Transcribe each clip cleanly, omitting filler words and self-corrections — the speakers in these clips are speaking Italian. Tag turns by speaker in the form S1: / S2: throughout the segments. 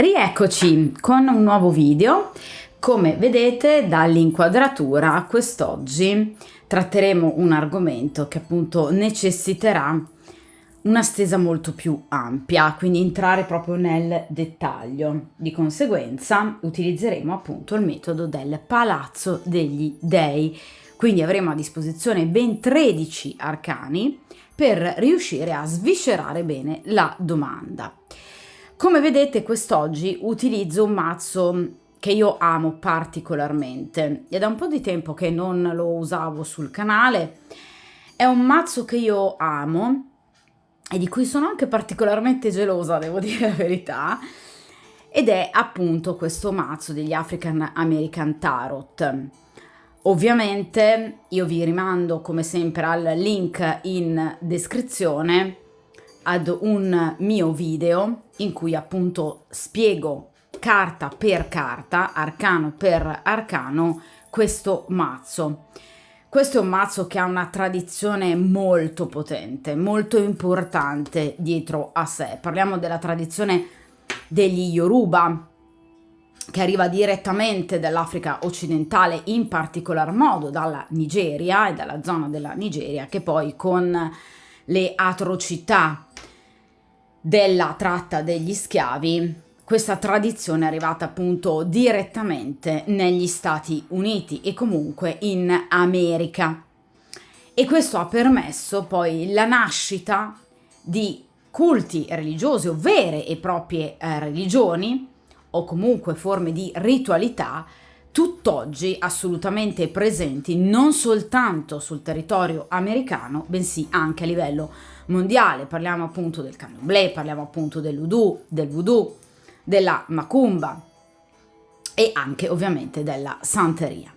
S1: Rieccoci con un nuovo video. Come vedete dall'inquadratura, quest'oggi tratteremo un argomento che appunto necessiterà una stesa molto più ampia, quindi entrare proprio nel dettaglio. Di conseguenza utilizzeremo appunto il metodo del Palazzo degli Dei, quindi avremo a disposizione ben 13 arcani per riuscire a sviscerare bene la domanda. Come vedete quest'oggi utilizzo un mazzo che io amo particolarmente. È da un po' di tempo che non lo usavo sul canale. È un mazzo che io amo e di cui sono anche particolarmente gelosa, devo dire la verità, ed è appunto questo mazzo degli African American Tarot. Ovviamente io vi rimando come sempre al link in descrizione ad un mio video in cui appunto spiego carta per carta, arcano per arcano, questo mazzo. Questo è un mazzo che ha una tradizione molto potente, molto importante dietro a sé. Parliamo della tradizione degli Yoruba, che arriva direttamente dall'Africa occidentale, in particolar modo dalla Nigeria e dalla zona della Nigeria, che poi con le atrocità della tratta degli schiavi, questa tradizione è arrivata appunto direttamente negli Stati Uniti e comunque in America. E questo ha permesso poi la nascita di culti religiosi o vere e proprie religioni o comunque forme di ritualità tutt'oggi assolutamente presenti non soltanto sul territorio americano, bensì anche a livello mondiale. Parliamo appunto del candomblé, parliamo appunto del voodoo, della macumba e anche ovviamente della santeria.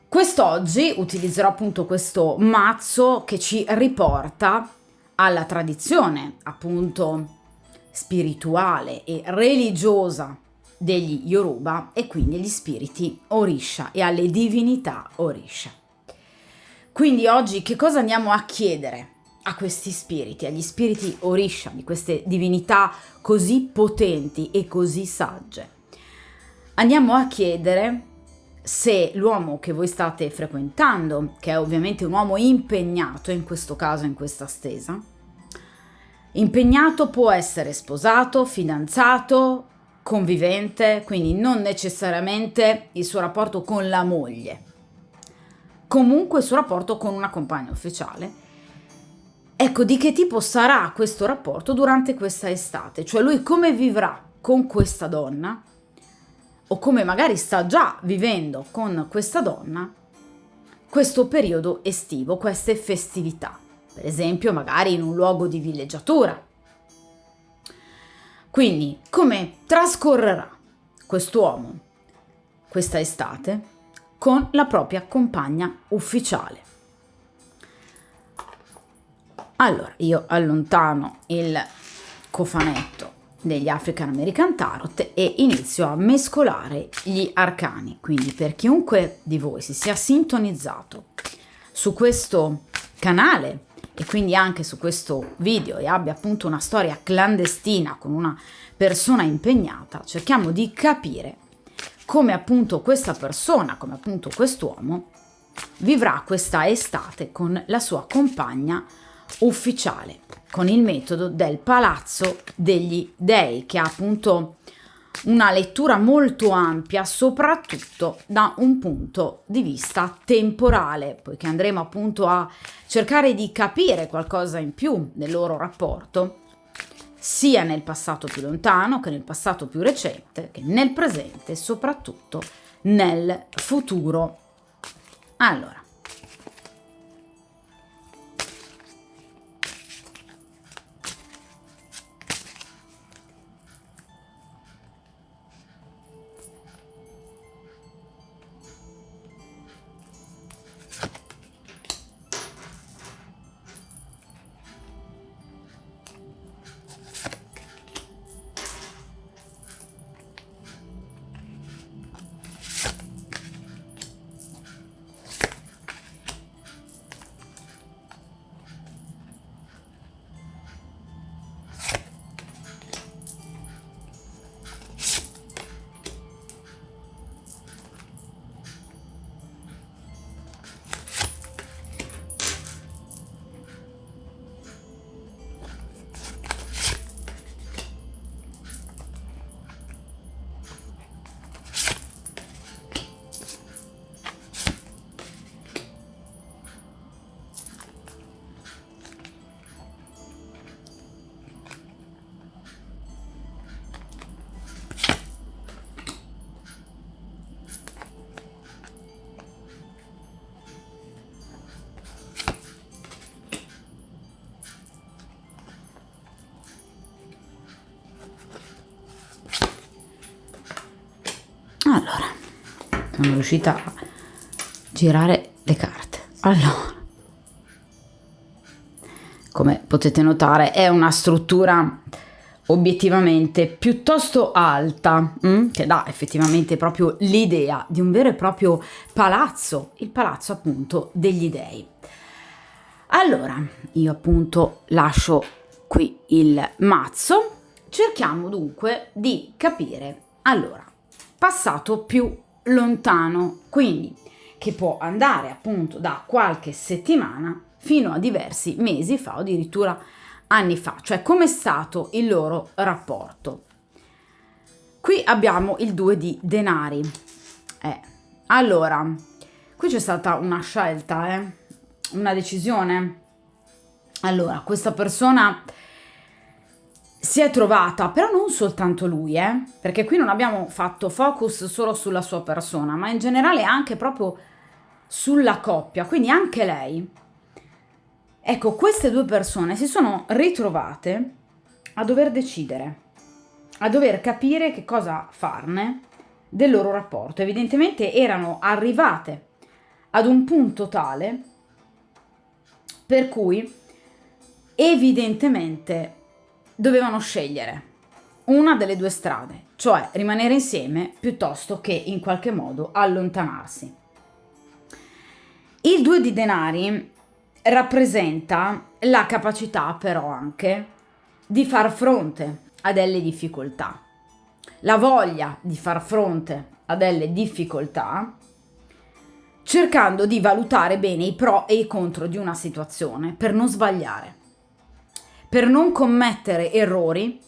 S1: Quest'oggi utilizzerò appunto questo mazzo che ci riporta alla tradizione appunto spirituale e religiosa degli Yoruba e quindi agli spiriti Orisha e alle divinità Orisha. Quindi oggi che cosa andiamo a chiedere a questi spiriti, agli spiriti Orisha, di queste divinità così potenti e così sagge? Andiamo a chiedere se l'uomo che voi state frequentando, che è ovviamente un uomo impegnato in questo caso, in questa stesa, impegnato può essere sposato, fidanzato, convivente, quindi non necessariamente il suo rapporto con la moglie, comunque il suo rapporto con una compagna ufficiale. Ecco, di che tipo sarà questo rapporto durante questa estate? Cioè lui come vivrà con questa donna o come magari sta già vivendo con questa donna questo periodo estivo, queste festività. Per esempio magari in un luogo di villeggiatura. Quindi come trascorrerà quest'uomo questa estate con la propria compagna ufficiale? Allora io allontano il cofanetto degli African American Tarot e inizio a mescolare gli arcani. Quindi per chiunque di voi si sia sintonizzato su questo canale e quindi anche su questo video e abbia appunto una storia clandestina con una persona impegnata, cerchiamo di capire come appunto questa persona, come appunto quest'uomo vivrà questa estate con la sua compagna ufficiale, con il metodo del Palazzo degli Dei, che ha appunto una lettura molto ampia, soprattutto da un punto di vista temporale, poiché andremo appunto a cercare di capire qualcosa in più del loro rapporto, sia nel passato più lontano che nel passato più recente, che nel presente e soprattutto nel futuro. Allora, Allora, sono riuscita a girare le carte. Allora, come potete notare, è una struttura obiettivamente piuttosto alta, che dà effettivamente proprio l'idea di un vero e proprio palazzo, il palazzo appunto degli dei. Allora, io appunto lascio qui il mazzo, cerchiamo dunque di capire, allora, passato più lontano, quindi che può andare appunto da qualche settimana fino a diversi mesi fa o addirittura anni fa, cioè com'è stato il loro rapporto. Qui abbiamo il 2 di denari. Allora, qui c'è stata una scelta, una decisione. Allora, questa persona si è trovata, però non soltanto lui, perché qui non abbiamo fatto focus solo sulla sua persona, ma in generale anche proprio sulla coppia, quindi anche lei. Ecco, queste due persone si sono ritrovate a dover decidere, a dover capire che cosa farne del loro rapporto. Evidentemente erano arrivate ad un punto tale per cui evidentemente dovevano scegliere una delle due strade, cioè rimanere insieme piuttosto che in qualche modo allontanarsi. Il 2 di denari rappresenta la capacità però anche di far fronte a delle difficoltà, la voglia di far fronte a delle difficoltà, cercando di valutare bene i pro e i contro di una situazione per non sbagliare, per non commettere errori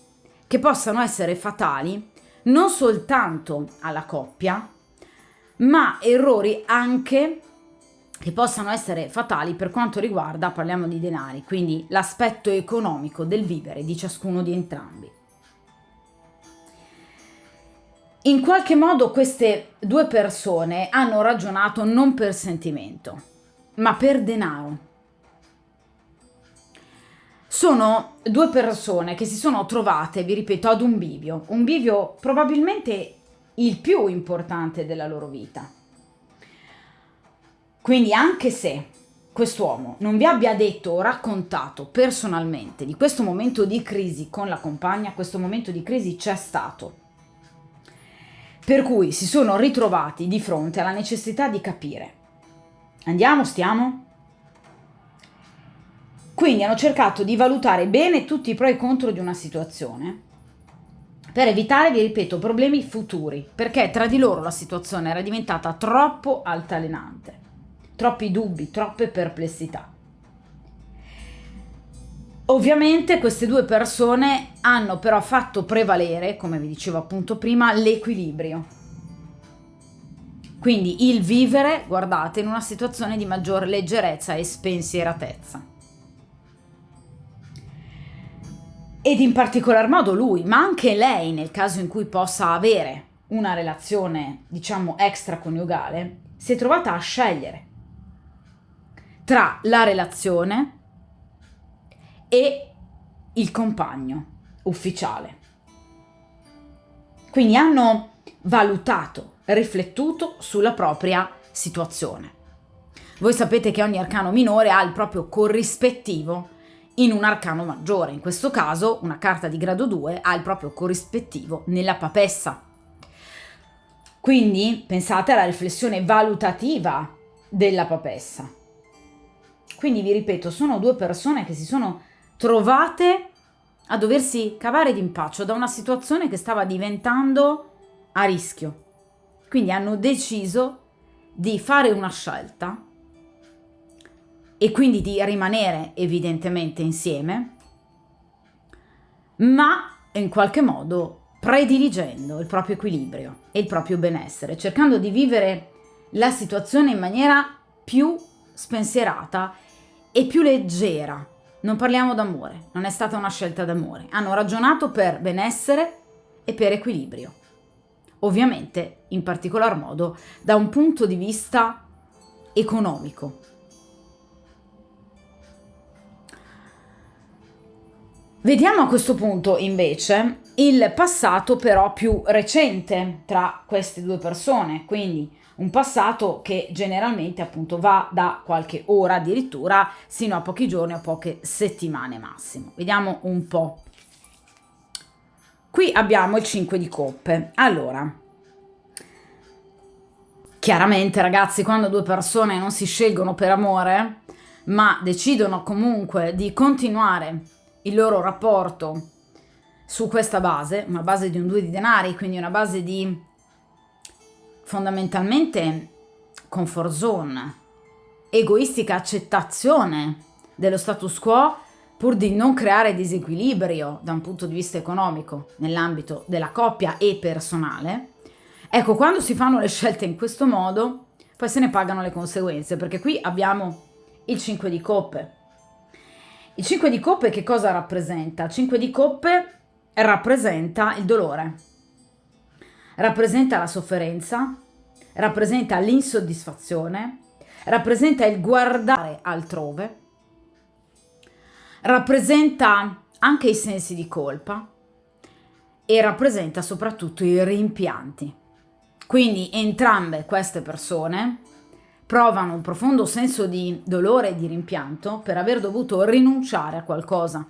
S1: che possano essere fatali non soltanto alla coppia, ma errori anche che possano essere fatali per quanto riguarda, parliamo di denari, quindi l'aspetto economico del vivere di ciascuno di entrambi. In qualche modo queste due persone hanno ragionato non per sentimento, ma per denaro. Sono due persone che si sono trovate, vi ripeto, ad un bivio probabilmente il più importante della loro vita. Quindi anche se quest'uomo non vi abbia detto o raccontato personalmente di questo momento di crisi con la compagna, questo momento di crisi c'è stato. Per cui si sono ritrovati di fronte alla necessità di capire. Andiamo, stiamo? Quindi hanno cercato di valutare bene tutti i pro e i contro di una situazione per evitare, vi ripeto, problemi futuri, perché tra di loro la situazione era diventata troppo altalenante, troppi dubbi, troppe perplessità. Ovviamente queste due persone hanno però fatto prevalere, come vi dicevo appunto prima, l'equilibrio. Quindi il vivere, guardate, in una situazione di maggior leggerezza e spensieratezza. Ed in particolar modo lui, ma anche lei, nel caso in cui possa avere una relazione, diciamo, extraconiugale, si è trovata a scegliere tra la relazione e il compagno ufficiale. Quindi hanno valutato, riflettuto sulla propria situazione. Voi sapete che ogni arcano minore ha il proprio corrispettivo in un arcano maggiore. In questo caso una carta di grado 2 ha il proprio corrispettivo nella papessa. Quindi pensate alla riflessione valutativa della papessa. Quindi vi ripeto, sono due persone che si sono trovate a doversi cavare d'impaccio da una situazione che stava diventando a rischio. Quindi hanno deciso di fare una scelta e quindi di rimanere evidentemente insieme, ma in qualche modo prediligendo il proprio equilibrio e il proprio benessere, cercando di vivere la situazione in maniera più spensierata e più leggera. Non parliamo d'amore, non è stata una scelta d'amore. Hanno ragionato per benessere e per equilibrio. Ovviamente, in particolar modo, da un punto di vista economico. Vediamo a questo punto invece il passato però più recente tra queste due persone, quindi un passato che generalmente appunto va da qualche ora addirittura sino a pochi giorni o poche settimane massimo. Vediamo un po'. Qui abbiamo il 5 di coppe. Allora, chiaramente ragazzi, quando due persone non si scelgono per amore, ma decidono comunque di continuare il loro rapporto su questa base, una base di un 2 di denari, quindi una base di fondamentalmente comfort zone, egoistica accettazione dello status quo pur di non creare disequilibrio da un punto di vista economico nell'ambito della coppia e personale. Ecco, quando si fanno le scelte in questo modo, poi se ne pagano le conseguenze, perché qui abbiamo il 5 di coppe. Il 5 di coppe che cosa rappresenta? Il 5 di coppe rappresenta il dolore, rappresenta la sofferenza, rappresenta l'insoddisfazione, rappresenta il guardare altrove, rappresenta anche i sensi di colpa e rappresenta soprattutto i rimpianti. Quindi entrambe queste persone provano un profondo senso di dolore e di rimpianto per aver dovuto rinunciare a qualcosa.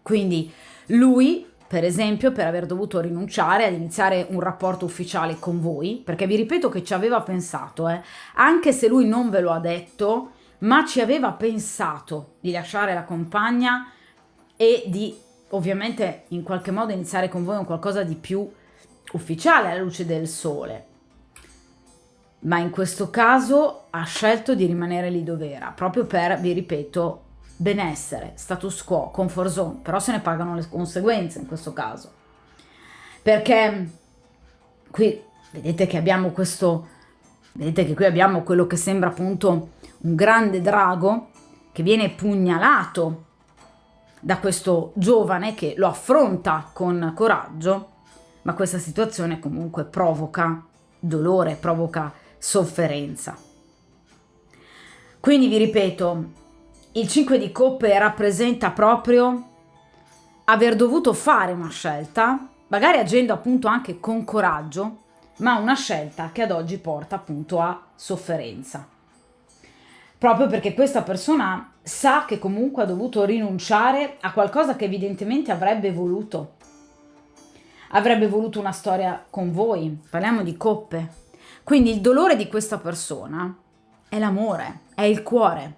S1: Quindi lui, per esempio, per aver dovuto rinunciare ad iniziare un rapporto ufficiale con voi, perché vi ripeto che ci aveva pensato, anche se lui non ve lo ha detto, ma ci aveva pensato di lasciare la compagna e di ovviamente in qualche modo iniziare con voi un qualcosa di più ufficiale alla luce del sole. Ma in questo caso ha scelto di rimanere lì dove era, proprio per, vi ripeto, benessere, status quo, comfort zone, però se ne pagano le conseguenze in questo caso. Perché qui vedete che abbiamo questo, vedete che qui abbiamo quello che sembra appunto un grande drago che viene pugnalato da questo giovane che lo affronta con coraggio, ma questa situazione comunque provoca dolore, provoca sofferenza. Quindi vi ripeto, il 5 di coppe rappresenta proprio aver dovuto fare una scelta, magari agendo appunto anche con coraggio, ma una scelta che ad oggi porta appunto a sofferenza. Proprio perché questa persona sa che comunque ha dovuto rinunciare a qualcosa che evidentemente avrebbe voluto. Avrebbe voluto una storia con voi, parliamo di coppe. Quindi il dolore di questa persona è l'amore, è il cuore.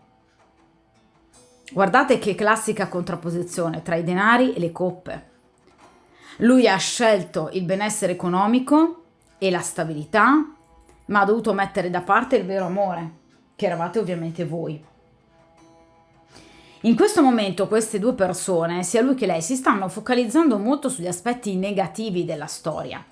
S1: Guardate che classica contrapposizione tra i denari e le coppe. Lui ha scelto il benessere economico e la stabilità, ma ha dovuto mettere da parte il vero amore, che eravate ovviamente voi. In questo momento queste due persone, sia lui che lei, si stanno focalizzando molto sugli aspetti negativi della storia,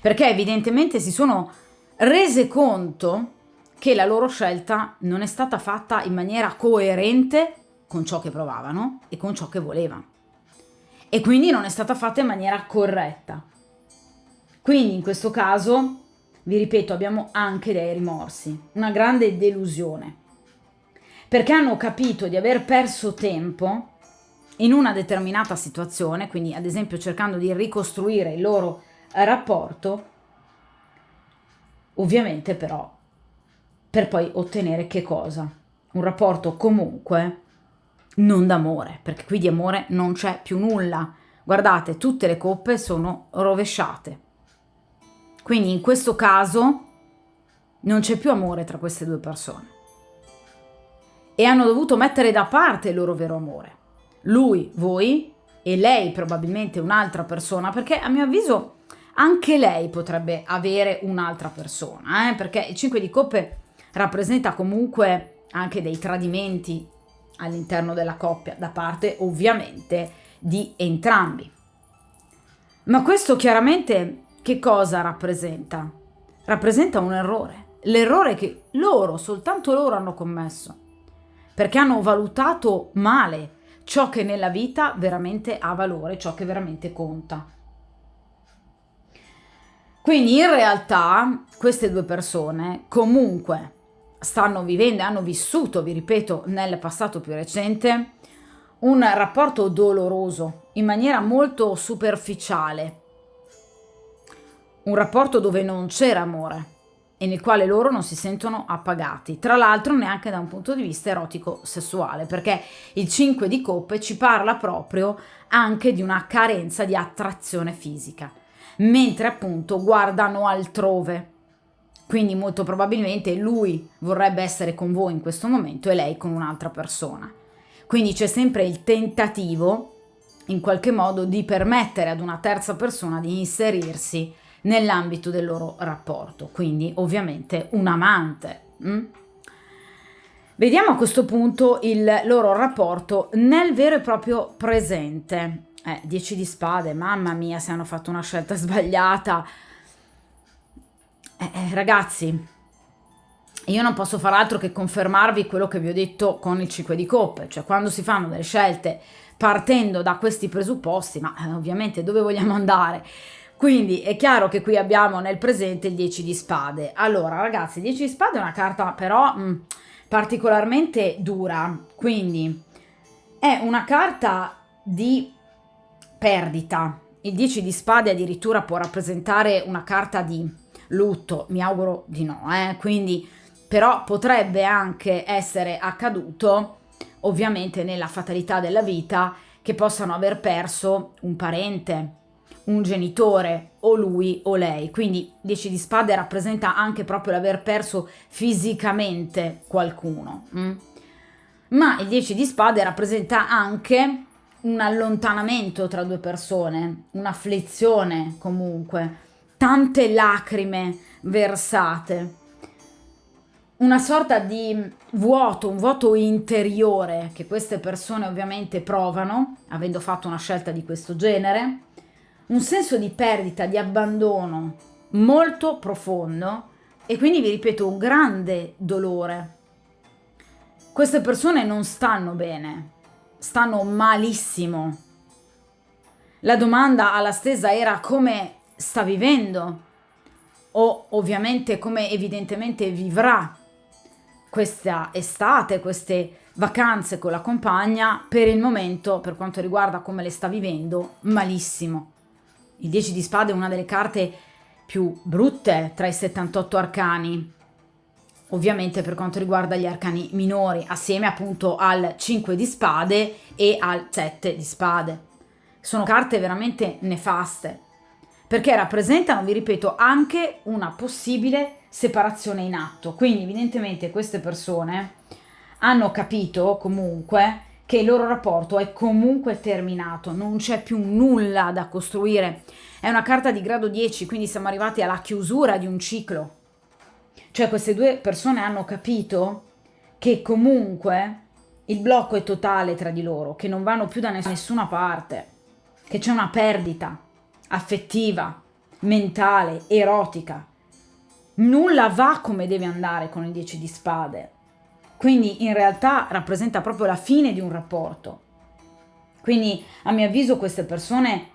S1: perché evidentemente si sono rese conto che la loro scelta non è stata fatta in maniera coerente con ciò che provavano e con ciò che volevano, e quindi non è stata fatta in maniera corretta. Quindi in questo caso, vi ripeto, abbiamo anche dei rimorsi, una grande delusione, perché hanno capito di aver perso tempo in una determinata situazione, quindi ad esempio cercando di ricostruire il loro rapporto, ovviamente però per poi ottenere che cosa? Un rapporto comunque non d'amore, perché qui di amore non c'è più nulla. Guardate, tutte le coppe sono rovesciate. Quindi in questo caso non c'è più amore tra queste due persone. E hanno dovuto mettere da parte il loro vero amore. Lui, voi, e lei probabilmente un'altra persona, perché a mio avviso anche lei potrebbe avere un'altra persona, perché il 5 di coppe rappresenta comunque anche dei tradimenti all'interno della coppia, da parte ovviamente di entrambi. Ma questo chiaramente che cosa rappresenta? Rappresenta un errore, l'errore che loro, soltanto loro hanno commesso, perché hanno valutato male ciò che nella vita veramente ha valore, ciò che veramente conta. Quindi in realtà queste due persone comunque stanno vivendo e hanno vissuto, vi ripeto, nel passato più recente, un rapporto doloroso, in maniera molto superficiale, un rapporto dove non c'era amore e nel quale loro non si sentono appagati, tra l'altro neanche da un punto di vista erotico-sessuale, perché il 5 di coppe ci parla proprio anche di una carenza di attrazione fisica, mentre appunto guardano altrove. Quindi molto probabilmente lui vorrebbe essere con voi in questo momento e lei con un'altra persona. Quindi c'è sempre il tentativo, in qualche modo, di permettere ad una terza persona di inserirsi nell'ambito del loro rapporto, quindi ovviamente un amante. Vediamo a questo punto il loro rapporto nel vero e proprio presente. 10 di spade, mamma mia, se hanno fatto una scelta sbagliata. Ragazzi, io non posso far altro che confermarvi quello che vi ho detto con il 5 di coppe, cioè quando si fanno delle scelte partendo da questi presupposti, ma ovviamente dove vogliamo andare? Quindi è chiaro che qui abbiamo nel presente il 10 di spade. Allora ragazzi, il 10 di spade è una carta però particolarmente dura, quindi è una carta di perdita. Il 10 di spade addirittura può rappresentare una carta di lutto, mi auguro di no, quindi però potrebbe anche essere accaduto, ovviamente nella fatalità della vita, che possano aver perso un parente, un genitore, o lui o lei. Quindi 10 di spade rappresenta anche proprio l'aver perso fisicamente qualcuno. Ma il 10 di spade rappresenta anche un allontanamento tra due persone, un'afflizione comunque, tante lacrime versate, una sorta di vuoto, un vuoto interiore che queste persone ovviamente provano, avendo fatto una scelta di questo genere, un senso di perdita, di abbandono molto profondo e quindi vi ripeto un grande dolore. Queste persone non stanno bene, stanno malissimo. La domanda alla stesa era come sta vivendo o ovviamente come evidentemente vivrà questa estate, queste vacanze con la compagna. Per il momento, per quanto riguarda come le sta vivendo, malissimo. Il 10 di spade è una delle carte più brutte tra i 78 arcani, ovviamente per quanto riguarda gli arcani minori, assieme appunto al 5 di spade e al 7 di spade. Sono carte veramente nefaste, perché rappresentano, vi ripeto, anche una possibile separazione in atto. Quindi evidentemente queste persone hanno capito comunque che il loro rapporto è comunque terminato, non c'è più nulla da costruire. È una carta di grado 10, quindi siamo arrivati alla chiusura di un ciclo. Cioè queste due persone hanno capito che comunque il blocco è totale tra di loro, che non vanno più da nessuna parte, che c'è una perdita affettiva, mentale, erotica. Nulla va come deve andare con il 10 di spade. Quindi in realtà rappresenta proprio la fine di un rapporto. Quindi a mio avviso queste persone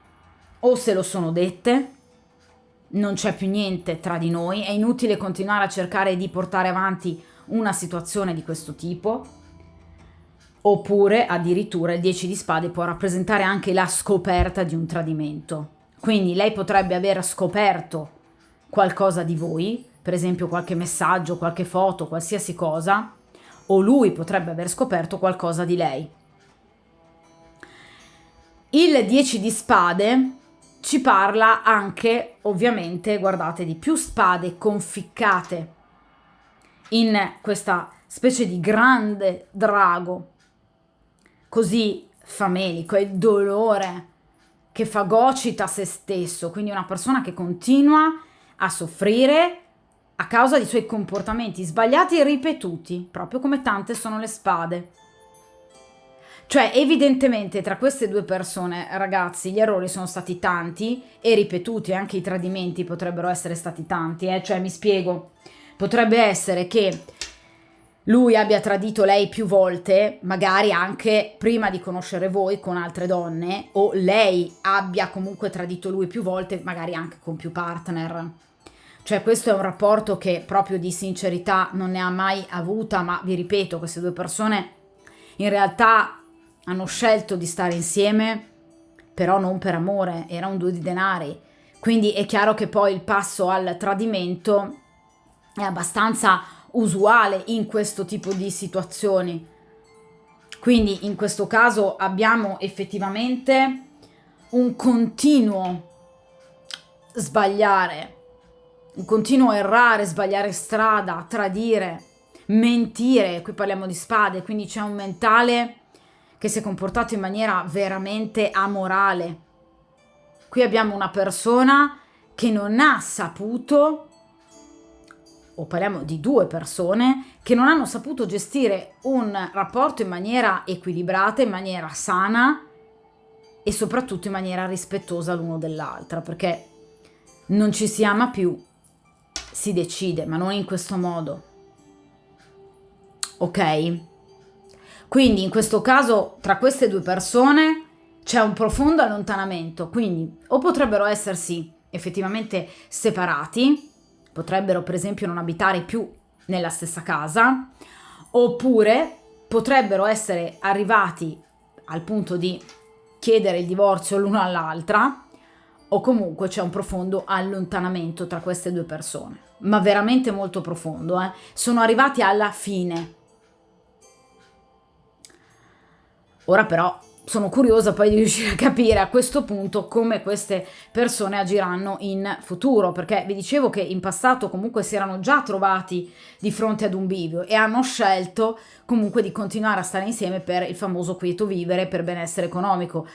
S1: o se lo sono dette, non c'è più niente tra di noi, è inutile continuare a cercare di portare avanti una situazione di questo tipo, oppure addirittura il 10 di spade può rappresentare anche la scoperta di un tradimento. Quindi lei potrebbe aver scoperto qualcosa di voi, per esempio qualche messaggio, qualche foto, qualsiasi cosa, o lui potrebbe aver scoperto qualcosa di lei. Il 10 di spade ci parla anche, ovviamente, guardate, di più spade conficcate in questa specie di grande drago, così famelico, è il dolore che fagocita se stesso, quindi una persona che continua a soffrire a causa dei suoi comportamenti sbagliati e ripetuti, proprio come tante sono le spade. Cioè, evidentemente tra queste due persone, ragazzi, gli errori sono stati tanti e ripetuti, anche i tradimenti potrebbero essere stati tanti, Cioè, mi spiego, potrebbe essere che lui abbia tradito lei più volte, magari anche prima di conoscere voi con altre donne, o lei abbia comunque tradito lui più volte, magari anche con più partner. Cioè questo è un rapporto che proprio di sincerità non ne ha mai avuta, ma vi ripeto, queste due persone in realtà hanno scelto di stare insieme però non per amore, era un 2 di denari. Quindi è chiaro che poi il passo al tradimento è abbastanza usuale in questo tipo di situazioni. Quindi in questo caso abbiamo effettivamente un continuo sbagliare, un continuo errare, sbagliare strada, tradire, mentire. Qui parliamo di spade, quindi c'è un mentale che si è comportato in maniera veramente amorale. Qui abbiamo una persona che non ha saputo, o parliamo di 2 persone, che non hanno saputo gestire un rapporto in maniera equilibrata, in maniera sana e soprattutto in maniera rispettosa l'uno dell'altra, perché non ci si ama più, si decide, ma non in questo modo. Ok? Quindi in questo caso tra queste 2 persone c'è un profondo allontanamento, quindi o potrebbero essersi effettivamente separati, potrebbero per esempio non abitare più nella stessa casa, oppure potrebbero essere arrivati al punto di chiedere il divorzio l'una all'altra, o comunque c'è un profondo allontanamento tra queste 2 persone, ma veramente molto profondo, eh? Sono arrivati alla fine. Ora però sono curiosa poi di riuscire a capire a questo punto come queste persone agiranno in futuro, perché vi dicevo che in passato comunque si erano già trovati di fronte ad un bivio e hanno scelto comunque di continuare a stare insieme per il famoso quieto vivere, per benessere economico.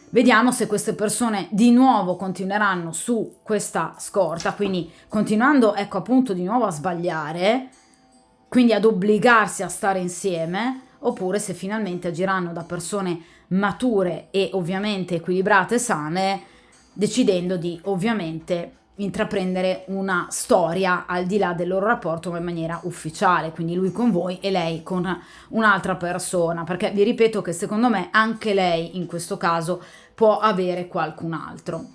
S1: Vediamo se queste persone di nuovo continueranno su questa scorta, quindi continuando, ecco appunto, di nuovo a sbagliare, quindi ad obbligarsi a stare insieme, oppure se finalmente agiranno da persone mature e ovviamente equilibrate e sane, decidendo di ovviamente intraprendere una storia al di là del loro rapporto ma in maniera ufficiale, quindi lui con voi e lei con un'altra persona, perché vi ripeto che secondo me anche lei in questo caso può avere qualcun altro.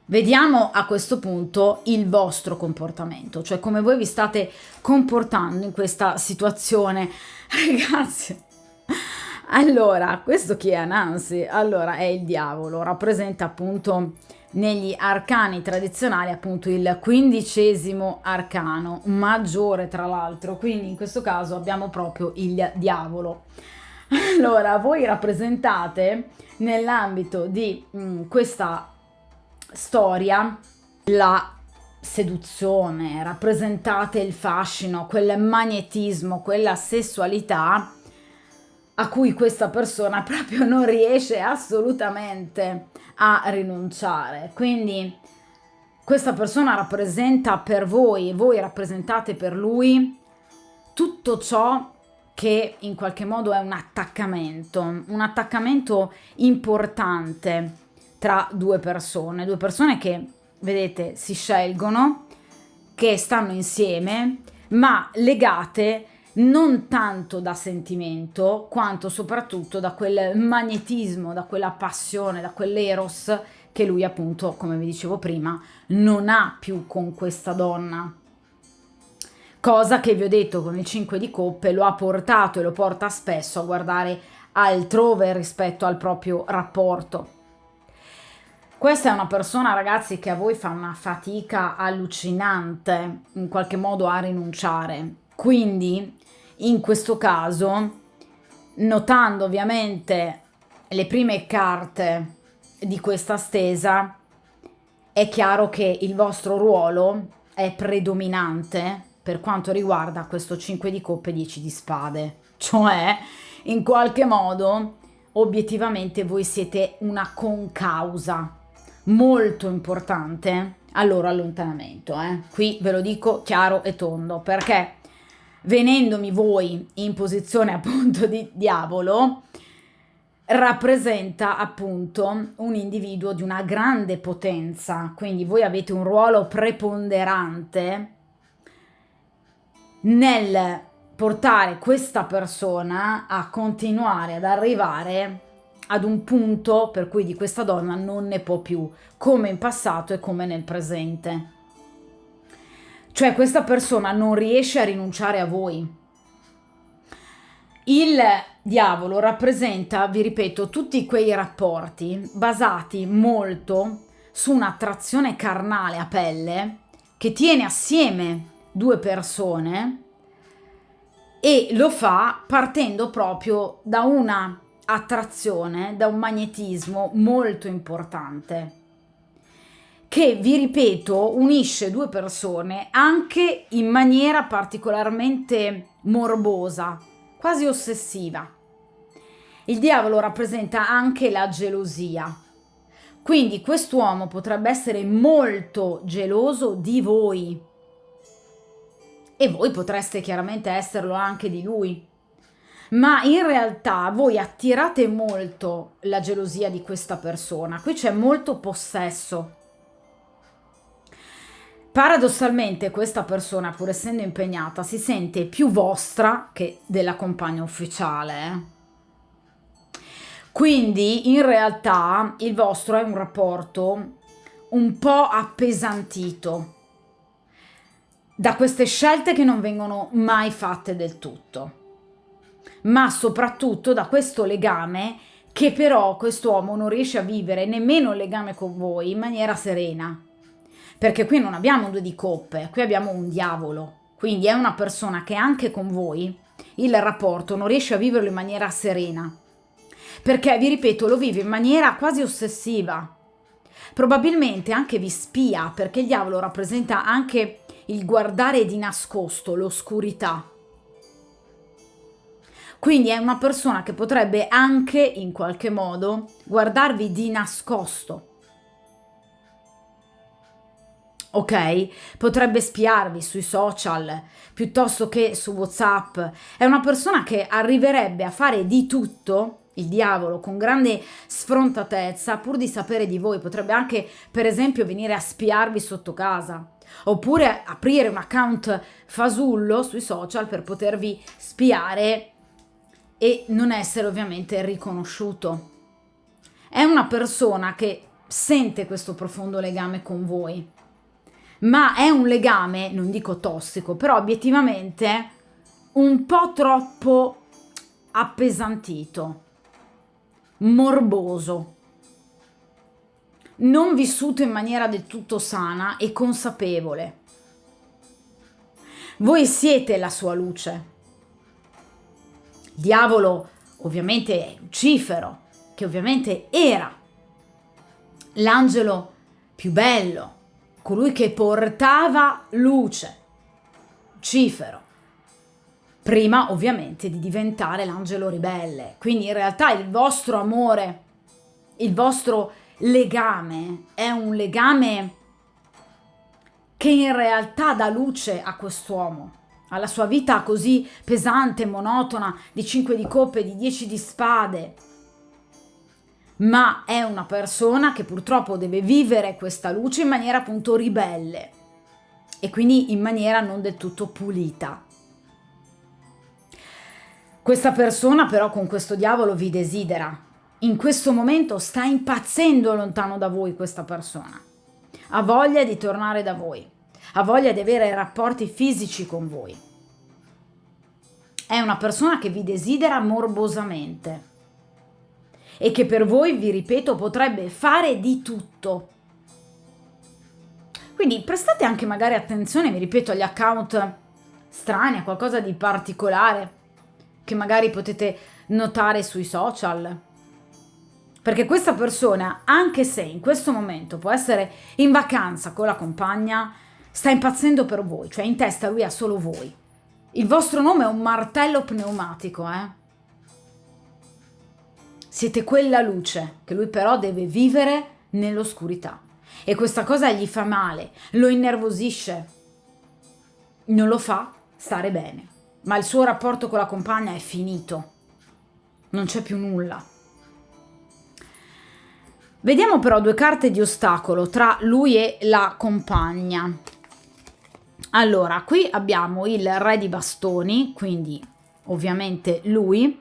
S1: Vediamo a questo punto il vostro comportamento, cioè come voi vi state comportando in questa situazione. Ragazzi, allora, questo chi è Nancy? Allora, è il diavolo, rappresenta appunto negli arcani tradizionali appunto il 15° arcano, maggiore tra l'altro, quindi in questo caso abbiamo proprio il diavolo. Allora, voi rappresentate nell'ambito di questa storia la seduzione, rappresentate il fascino, quel magnetismo, quella sessualità a cui questa persona proprio non riesce assolutamente a rinunciare. Quindi questa persona rappresenta per voi e voi rappresentate per lui tutto ciò che in qualche modo è un attaccamento importante tra 2 persone che, vedete, si scelgono, che stanno insieme, ma legate non tanto da sentimento, quanto soprattutto da quel magnetismo, da quella passione, da quell'eros che lui appunto, come vi dicevo prima, non ha più con questa donna. Cosa che vi ho detto con il 5 di coppe lo ha portato e lo porta spesso a guardare altrove rispetto al proprio rapporto. Questa è una persona, ragazzi, che a voi fa una fatica allucinante in qualche modo a rinunciare. Quindi, in questo caso, notando ovviamente le prime carte di questa stesa, è chiaro che il vostro ruolo è predominante per quanto riguarda questo 5 di coppe e 10 di spade. Cioè, in qualche modo, obiettivamente voi siete una concausa molto importante al loro allontanamento. Qui ve lo dico chiaro e tondo, perché venendomi voi in posizione appunto di diavolo, rappresenta appunto un individuo di una grande potenza, quindi voi avete un ruolo preponderante nel portare questa persona a continuare ad arrivare ad un punto per cui di questa donna non ne può più, come in passato e come nel presente. Cioè questa persona non riesce a rinunciare a voi. Il diavolo rappresenta, vi ripeto, tutti quei rapporti basati molto su un'attrazione carnale a pelle che tiene assieme due persone e lo fa partendo proprio da una attrazione, da un magnetismo molto importante che, vi ripeto, unisce due persone anche in maniera particolarmente morbosa, quasi ossessiva. Il diavolo rappresenta anche la gelosia. Quindi quest'uomo potrebbe essere molto geloso di voi e voi potreste chiaramente esserlo anche di lui. Ma in realtà voi attirate molto la gelosia di questa persona. Qui c'è molto possesso. Paradossalmente questa persona, pur essendo impegnata, si sente più vostra che della compagna ufficiale. Quindi in realtà il vostro è un rapporto un po' appesantito da queste scelte che non vengono mai fatte del tutto, ma soprattutto da questo legame che però quest'uomo non riesce a vivere nemmeno il legame con voi in maniera serena. Perché qui non abbiamo due di coppe, qui abbiamo un diavolo. Quindi è una persona che anche con voi il rapporto non riesce a viverlo in maniera serena. Perché, vi ripeto, lo vive in maniera quasi ossessiva. Probabilmente anche vi spia, perché il diavolo rappresenta anche il guardare di nascosto, l'oscurità. Quindi è una persona che potrebbe anche, in qualche modo, guardarvi di nascosto. Ok? Potrebbe spiarvi sui social piuttosto che su WhatsApp. È una persona che arriverebbe a fare di tutto, il diavolo, con grande sfrontatezza, pur di sapere di voi. Potrebbe anche, per esempio, venire a spiarvi sotto casa. Oppure aprire un account fasullo sui social per potervi spiare e non essere ovviamente riconosciuto. È una persona che sente questo profondo legame con voi. Ma è un legame, non dico tossico, però obiettivamente un po' troppo appesantito, morboso, non vissuto in maniera del tutto sana e consapevole. Voi siete la sua luce. Il diavolo ovviamente è Lucifero, che ovviamente era l'angelo più bello, colui che portava luce, Lucifero, prima ovviamente di diventare l'angelo ribelle. Quindi in realtà il vostro amore, il vostro legame è un legame che in realtà dà luce a quest'uomo, alla sua vita così pesante, monotona, di 5 di coppe, di 10 di spade. Ma è una persona che purtroppo deve vivere questa luce in maniera appunto ribelle e quindi in maniera non del tutto pulita. Questa persona però con questo diavolo vi desidera. In questo momento sta impazzendo lontano da voi questa persona. Ha voglia di tornare da voi, ha voglia di avere rapporti fisici con voi. È una persona che vi desidera morbosamente e che per voi, vi ripeto, potrebbe fare di tutto. Quindi prestate anche magari attenzione, vi ripeto, agli account strani, a qualcosa di particolare che magari potete notare sui social. Perché questa persona, anche se in questo momento può essere in vacanza con la compagna, sta impazzendo per voi, cioè in testa lui ha solo voi. Il vostro nome è un martello pneumatico, Siete quella luce che lui però deve vivere nell'oscurità. E questa cosa gli fa male, lo innervosisce, non lo fa stare bene. Ma il suo rapporto con la compagna è finito, non c'è più nulla. Vediamo però due carte di ostacolo tra lui e la compagna. Allora, qui abbiamo il re di bastoni, quindi ovviamente lui,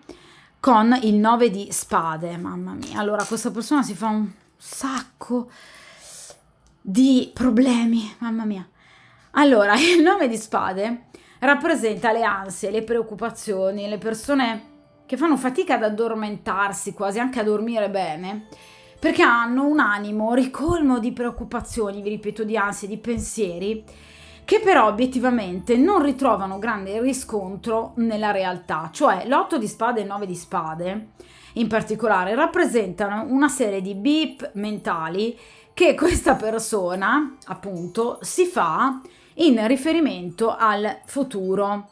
S1: con il 9 di spade. Mamma mia, allora questa persona si fa un sacco di problemi, mamma mia. Allora, il 9 di spade rappresenta le ansie, le preoccupazioni, le persone che fanno fatica ad addormentarsi, quasi anche a dormire bene, perché hanno un animo ricolmo di preoccupazioni, vi ripeto, di ansie, di pensieri, che però obiettivamente non ritrovano grande riscontro nella realtà. Cioè l'8 di spade e il 9 di spade in particolare rappresentano una serie di beep mentali che questa persona appunto si fa in riferimento al futuro.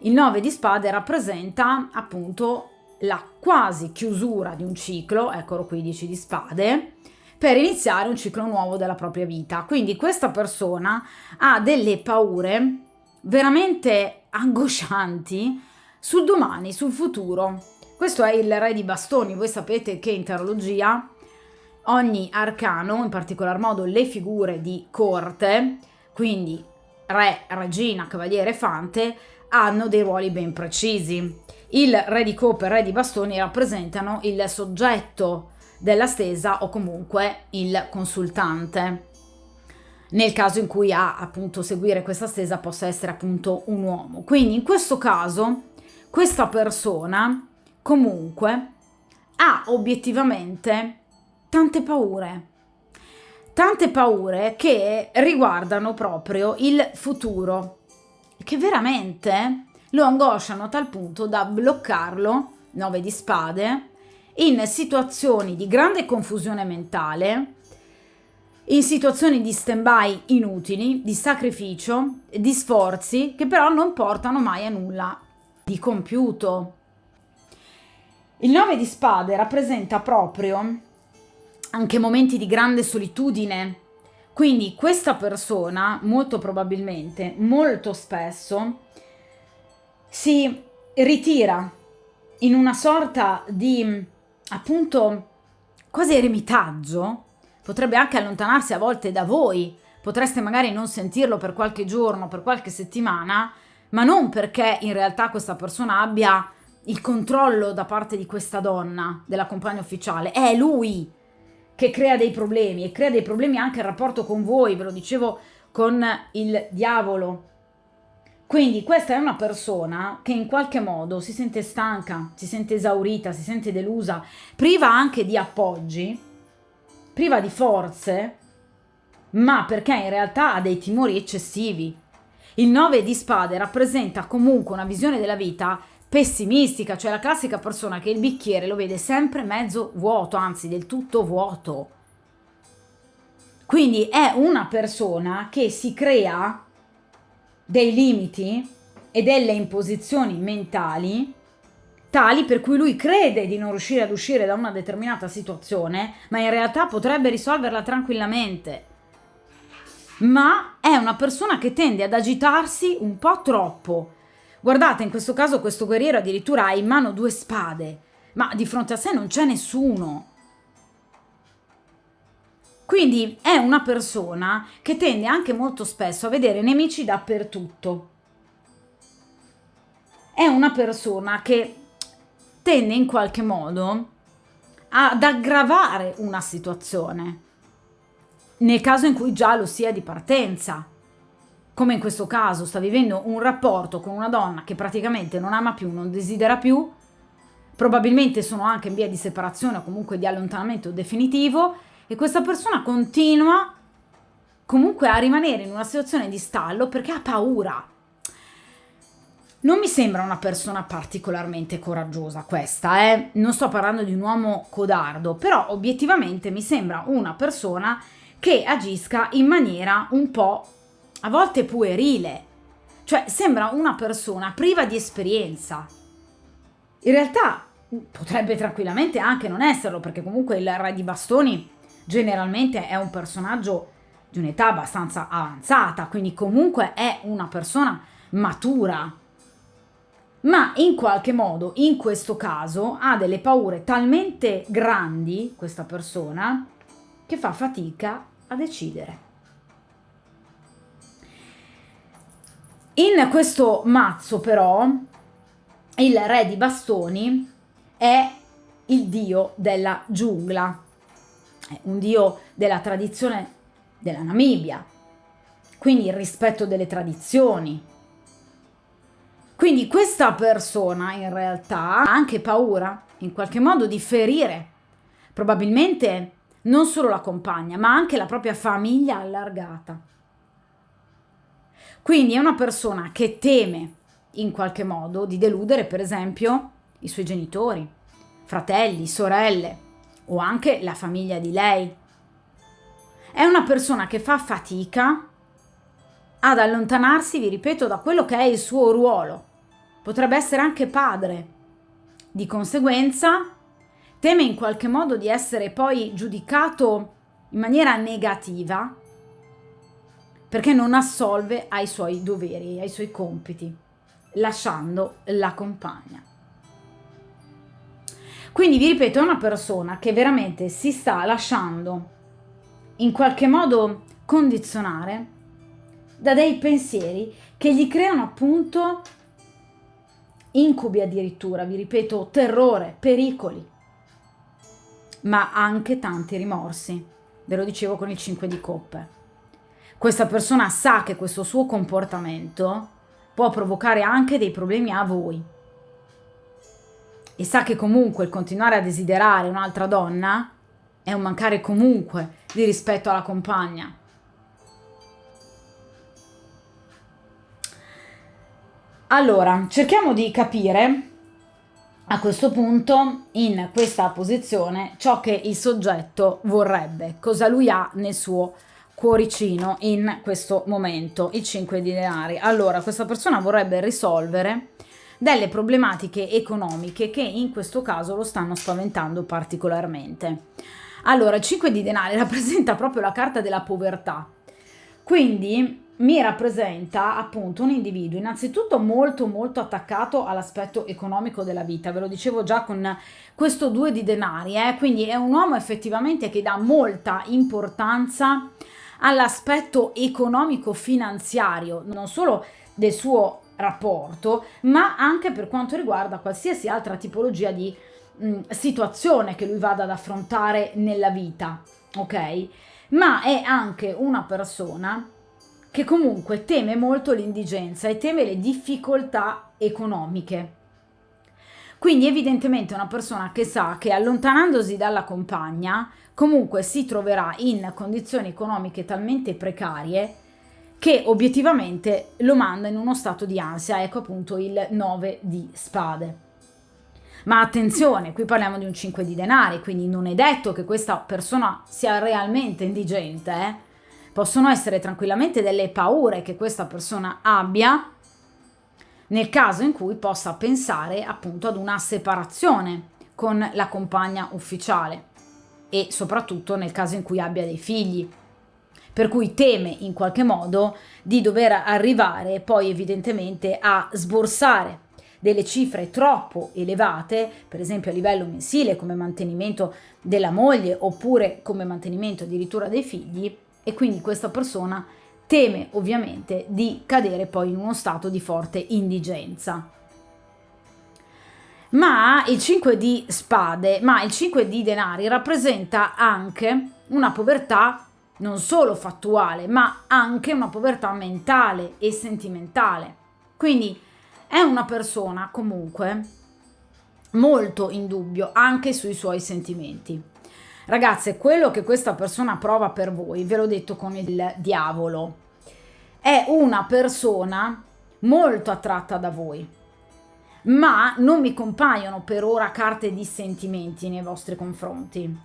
S1: Il 9 di spade rappresenta appunto la quasi chiusura di un ciclo, eccolo qui 10 di spade, per iniziare un ciclo nuovo della propria vita. Quindi questa persona ha delle paure veramente angoscianti sul domani, sul futuro. Questo è il re di bastoni. Voi sapete che in tarologia ogni arcano, in particolar modo le figure di corte, quindi re, regina, cavaliere, fante, hanno dei ruoli ben precisi. Il re di coppe e il re di bastoni rappresentano il soggetto della stesa o comunque il consultante, nel caso in cui a appunto seguire questa stesa possa essere appunto un uomo. Quindi in questo caso questa persona comunque ha obiettivamente tante paure che riguardano proprio il futuro, che veramente lo angosciano a tal punto da bloccarlo, 9 di spade, in situazioni di grande confusione mentale, in situazioni di stand-by inutili, di sacrificio, di sforzi che però non portano mai a nulla di compiuto. Il 9 di spade rappresenta proprio anche momenti di grande solitudine, quindi questa persona molto probabilmente, molto spesso, si ritira in una sorta di appunto quasi eremitaggio, potrebbe anche allontanarsi a volte da voi, potreste magari non sentirlo per qualche giorno, per qualche settimana, ma non perché in realtà questa persona abbia il controllo da parte di questa donna, della compagna ufficiale, è lui che crea dei problemi e crea dei problemi anche in rapporto con voi, ve lo dicevo con il diavolo. Quindi questa è una persona che in qualche modo si sente stanca, si sente esaurita, si sente delusa, priva anche di appoggi, priva di forze, ma perché in realtà ha dei timori eccessivi. Il 9 di spade rappresenta comunque una visione della vita pessimistica, cioè la classica persona che il bicchiere lo vede sempre mezzo vuoto, anzi del tutto vuoto. Quindi è una persona che si crea dei limiti e delle imposizioni mentali tali per cui lui crede di non riuscire ad uscire da una determinata situazione, ma in realtà potrebbe risolverla tranquillamente. Ma è una persona che tende ad agitarsi un po' troppo. Guardate, in questo caso questo guerriero addirittura ha in mano 2 spade, ma di fronte a sé non c'è nessuno. Quindi è una persona che tende anche molto spesso a vedere nemici dappertutto. È una persona che tende in qualche modo ad aggravare una situazione, nel caso in cui già lo sia di partenza. Come in questo caso sta vivendo un rapporto con una donna che praticamente non ama più, non desidera più, probabilmente sono anche in via di separazione o comunque di allontanamento definitivo, e questa persona continua comunque a rimanere in una situazione di stallo perché ha paura. Non mi sembra una persona particolarmente coraggiosa questa, non sto parlando di un uomo codardo, però obiettivamente mi sembra una persona che agisca in maniera un po' a volte puerile, cioè sembra una persona priva di esperienza. In realtà potrebbe tranquillamente anche non esserlo, perché comunque il re di bastoni generalmente è un personaggio di un'età abbastanza avanzata, quindi comunque è una persona matura, ma in qualche modo in questo caso ha delle paure talmente grandi, questa persona, che fa fatica a decidere. In questo mazzo però il re di bastoni è il dio della giungla, è un dio della tradizione della Namibia, quindi il rispetto delle tradizioni. Quindi questa persona in realtà ha anche paura in qualche modo di ferire probabilmente non solo la compagna, ma anche la propria famiglia allargata. Quindi è una persona che teme in qualche modo di deludere, per esempio, i suoi genitori, fratelli, sorelle o anche la famiglia di lei. È una persona che fa fatica ad allontanarsi, vi ripeto, da quello che è il suo ruolo. Potrebbe essere anche padre. Di conseguenza, teme in qualche modo di essere poi giudicato in maniera negativa perché non assolve ai suoi doveri, ai suoi compiti, lasciando la compagna. Quindi vi ripeto, è una persona che veramente si sta lasciando in qualche modo condizionare da dei pensieri che gli creano appunto incubi addirittura, vi ripeto, terrore, pericoli, ma anche tanti rimorsi. Ve lo dicevo con il 5 di coppe. Questa persona sa che questo suo comportamento può provocare anche dei problemi a voi e sa che comunque il continuare a desiderare un'altra donna è un mancare comunque di rispetto alla compagna. Allora, cerchiamo di capire a questo punto, in questa posizione, ciò che il soggetto vorrebbe, cosa lui ha nel suo cuoricino in questo momento, il 5 di denari. Allora, questa persona vorrebbe risolvere delle problematiche economiche che in questo caso lo stanno spaventando particolarmente. Allora, il 5 di denari rappresenta proprio la carta della povertà, quindi mi rappresenta appunto un individuo innanzitutto molto molto attaccato all'aspetto economico della vita, ve lo dicevo già con questo 2 di denari, quindi è un uomo effettivamente che dà molta importanza all'aspetto economico finanziario, non solo del suo rapporto, ma anche per quanto riguarda qualsiasi altra tipologia di situazione che lui vada ad affrontare nella vita, ok? Ma è anche una persona che comunque teme molto l'indigenza e teme le difficoltà economiche. Quindi evidentemente è una persona che sa che allontanandosi dalla compagna comunque si troverà in condizioni economiche talmente precarie che obiettivamente lo manda in uno stato di ansia. Ecco appunto il 9 di spade. Ma attenzione, qui parliamo di un 5 di denari, quindi non è detto che questa persona sia realmente indigente, Possono essere tranquillamente delle paure che questa persona abbia nel caso in cui possa pensare appunto ad una separazione con la compagna ufficiale e soprattutto nel caso in cui abbia dei figli, per cui teme in qualche modo di dover arrivare poi evidentemente a sborsare delle cifre troppo elevate, per esempio a livello mensile come mantenimento della moglie oppure come mantenimento addirittura dei figli, e quindi questa persona teme ovviamente di cadere poi in uno stato di forte indigenza. Ma il 5 di spade, ma il 5 di denari rappresenta anche una povertà non solo fattuale, ma anche una povertà mentale e sentimentale. Quindi è una persona comunque molto in dubbio anche sui suoi sentimenti. Ragazze, quello che questa persona prova per voi, ve l'ho detto con il diavolo, è una persona molto attratta da voi, ma non mi compaiono per ora carte di sentimenti nei vostri confronti.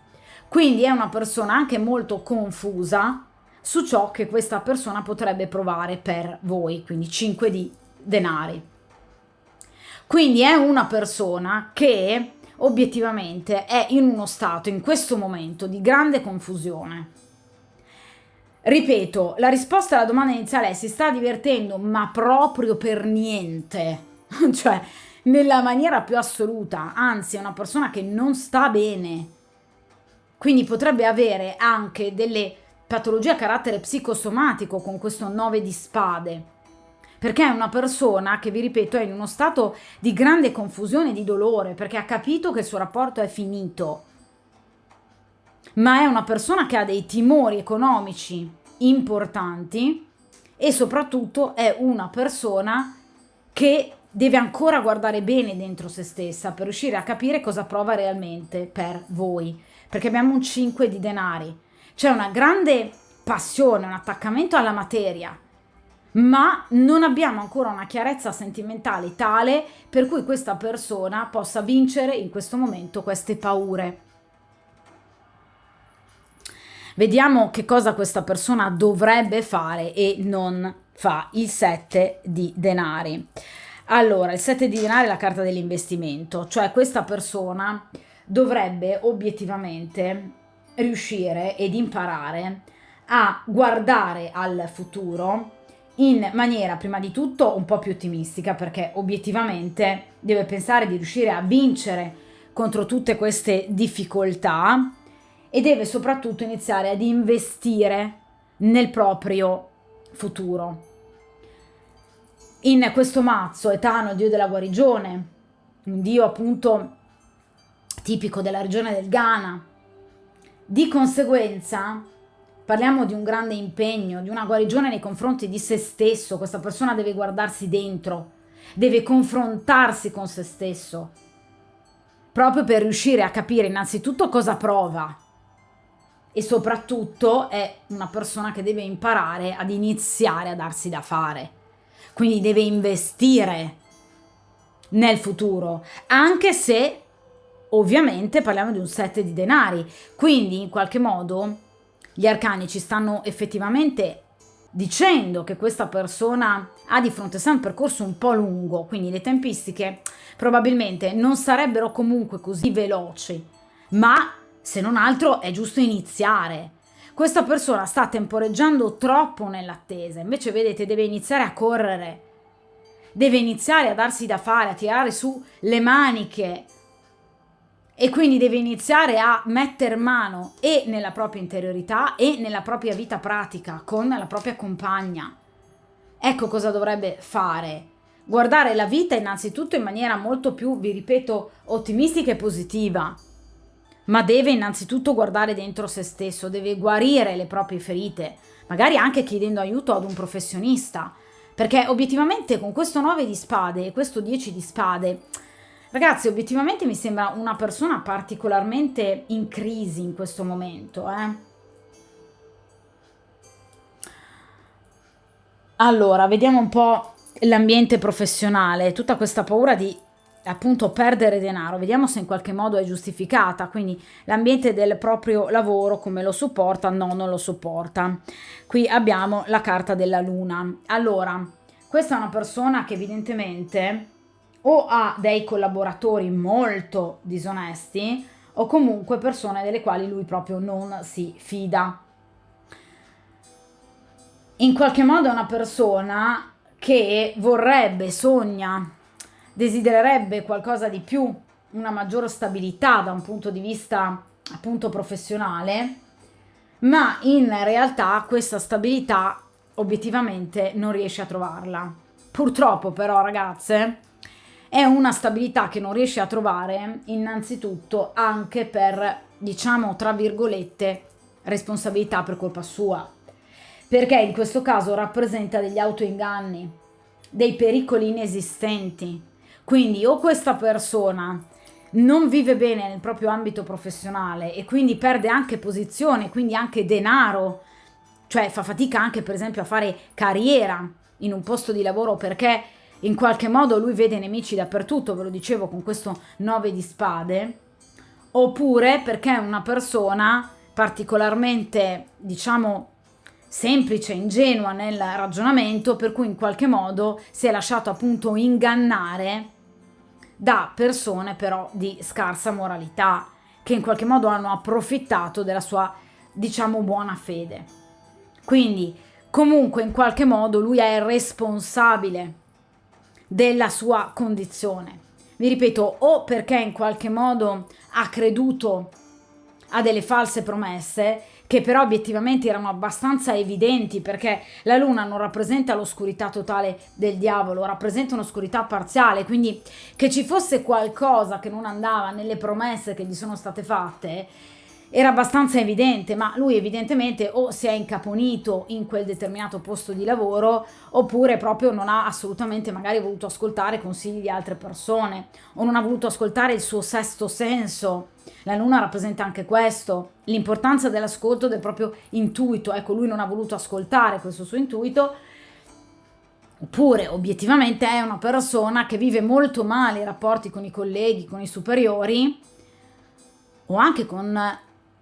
S1: Quindi è una persona anche molto confusa su ciò che questa persona potrebbe provare per voi, quindi 5 di denari. Quindi è una persona che obiettivamente è in uno stato in questo momento di grande confusione. Ripeto, la risposta alla domanda iniziale è: si sta divertendo, ma proprio per niente, cioè nella maniera più assoluta, anzi è una persona che non sta bene, quindi potrebbe avere anche delle patologie a carattere psicosomatico con questo 9 di spade, perché è una persona che, vi ripeto, è in uno stato di grande confusione e di dolore, perché ha capito che il suo rapporto è finito, ma è una persona che ha dei timori economici importanti e soprattutto è una persona che deve ancora guardare bene dentro se stessa per riuscire a capire cosa prova realmente per voi, perché abbiamo un 5 di denari. C'è una grande passione, un attaccamento alla materia, ma non abbiamo ancora una chiarezza sentimentale tale per cui questa persona possa vincere in questo momento queste paure. Vediamo che cosa questa persona dovrebbe fare e non fa. Il 7 di denari. Allora, il 7 di denari è la carta dell'investimento, cioè questa persona dovrebbe obiettivamente riuscire ed imparare a guardare al futuro in maniera prima di tutto un po' più ottimistica, perché obiettivamente deve pensare di riuscire a vincere contro tutte queste difficoltà e deve soprattutto iniziare ad investire nel proprio futuro. In questo mazzo Etano, dio della guarigione, un dio appunto tipico della regione del Ghana, di conseguenza parliamo di un grande impegno, di una guarigione nei confronti di se stesso. Questa persona deve guardarsi dentro, deve confrontarsi con se stesso, proprio per riuscire a capire innanzitutto cosa prova e soprattutto è una persona che deve imparare ad iniziare a darsi da fare. Quindi deve investire nel futuro, anche se ovviamente parliamo di un 7 di denari, quindi in qualche modo gli arcani ci stanno effettivamente dicendo che questa persona ha di fronte a sé un percorso un po' lungo, quindi le tempistiche probabilmente non sarebbero comunque così veloci, ma se non altro è giusto iniziare. Questa persona sta temporeggiando troppo nell'attesa, invece vedete deve iniziare a correre, deve iniziare a darsi da fare, a tirare su le maniche e quindi deve iniziare a metter mano e nella propria interiorità e nella propria vita pratica con la propria compagna. Ecco cosa dovrebbe fare: guardare la vita innanzitutto in maniera molto più, vi ripeto, ottimistica e positiva, ma deve innanzitutto guardare dentro se stesso, deve guarire le proprie ferite, magari anche chiedendo aiuto ad un professionista, perché obiettivamente con questo 9 di spade e questo 10 di spade, ragazzi, obiettivamente mi sembra una persona particolarmente in crisi in questo momento, Allora, vediamo un po' l'ambiente professionale, tutta questa paura di appunto perdere denaro, vediamo se in qualche modo è giustificata, quindi l'ambiente del proprio lavoro come lo supporta? No, non lo supporta. Qui abbiamo la carta della luna. Allora, questa è una persona che evidentemente o ha dei collaboratori molto disonesti o comunque persone delle quali lui proprio non si fida. In qualche modo è una persona che vorrebbe, sogna, desidererebbe qualcosa di più, una maggiore stabilità da un punto di vista appunto professionale, ma in realtà questa stabilità obiettivamente non riesce a trovarla. Purtroppo però, ragazze, è una stabilità che non riesce a trovare innanzitutto anche per, diciamo, tra virgolette, responsabilità per colpa sua, perché in questo caso rappresenta degli autoinganni, dei pericoli inesistenti. Quindi o questa persona non vive bene nel proprio ambito professionale e quindi perde anche posizione, quindi anche denaro, cioè fa fatica anche per esempio a fare carriera in un posto di lavoro perché in qualche modo lui vede nemici dappertutto, ve lo dicevo con questo 9 di spade, oppure perché è una persona particolarmente, diciamo, semplice, ingenua nel ragionamento, per cui in qualche modo si è lasciato appunto ingannare da persone però di scarsa moralità, che in qualche modo hanno approfittato della sua, diciamo, buona fede. Quindi comunque in qualche modo lui è responsabile della sua condizione. Vi ripeto, o perché in qualche modo ha creduto a delle false promesse che però obiettivamente erano abbastanza evidenti, perché la luna non rappresenta l'oscurità totale del diavolo, rappresenta un'oscurità parziale, quindi che ci fosse qualcosa che non andava nelle promesse che gli sono state fatte, era abbastanza evidente, ma lui evidentemente o si è incaponito in quel determinato posto di lavoro, oppure proprio non ha assolutamente magari voluto ascoltare consigli di altre persone, o non ha voluto ascoltare il suo sesto senso. La luna rappresenta anche questo, l'importanza dell'ascolto del proprio intuito. Ecco, lui non ha voluto ascoltare questo suo intuito, oppure obiettivamente è una persona che vive molto male i rapporti con i colleghi, con i superiori, o anche con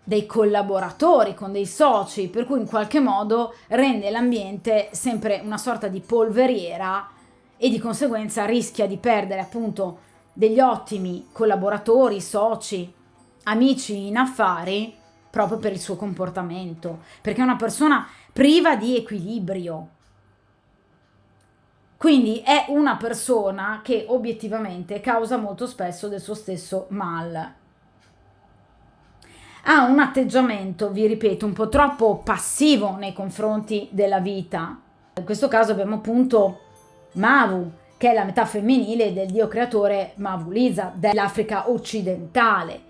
S1: dei collaboratori, con dei soci, per cui in qualche modo rende l'ambiente sempre una sorta di polveriera e di conseguenza rischia di perdere appunto degli ottimi collaboratori, soci, amici in affari proprio per il suo comportamento, perché è una persona priva di equilibrio. Quindi è una persona che obiettivamente causa molto spesso del suo stesso mal. Ha un atteggiamento, vi ripeto, un po' troppo passivo nei confronti della vita. In questo caso abbiamo appunto Mavu, che è la metà femminile del dio creatore Mavuliza, dell'Africa occidentale.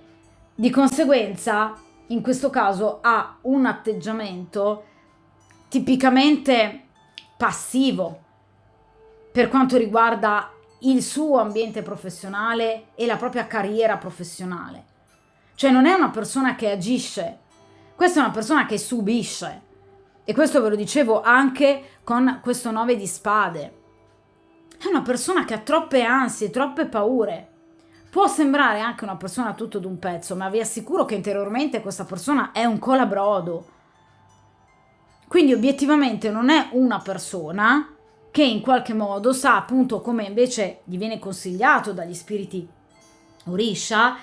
S1: Di conseguenza, in questo caso ha un atteggiamento tipicamente passivo per quanto riguarda il suo ambiente professionale e la propria carriera professionale. Cioè non è una persona che agisce, questa è una persona che subisce. E questo ve lo dicevo anche con questo 9 di spade. È una persona che ha troppe ansie, troppe paure. Può sembrare anche una persona tutto d'un pezzo, ma vi assicuro che interiormente questa persona è un colabrodo. Quindi obiettivamente non è una persona che in qualche modo sa, appunto, come invece gli viene consigliato dagli spiriti Orisha,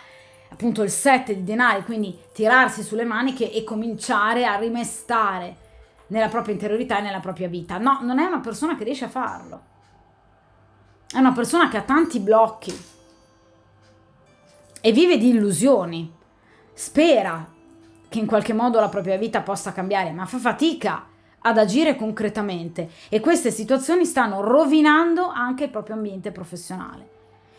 S1: appunto il 7 di denari, quindi tirarsi sulle maniche e cominciare a rimestare nella propria interiorità e nella propria vita. No, non è una persona che riesce a farlo. È una persona che ha tanti blocchi e vive di illusioni. Spera che in qualche modo la propria vita possa cambiare, ma fa fatica ad agire concretamente, e queste situazioni stanno rovinando anche il proprio ambiente professionale.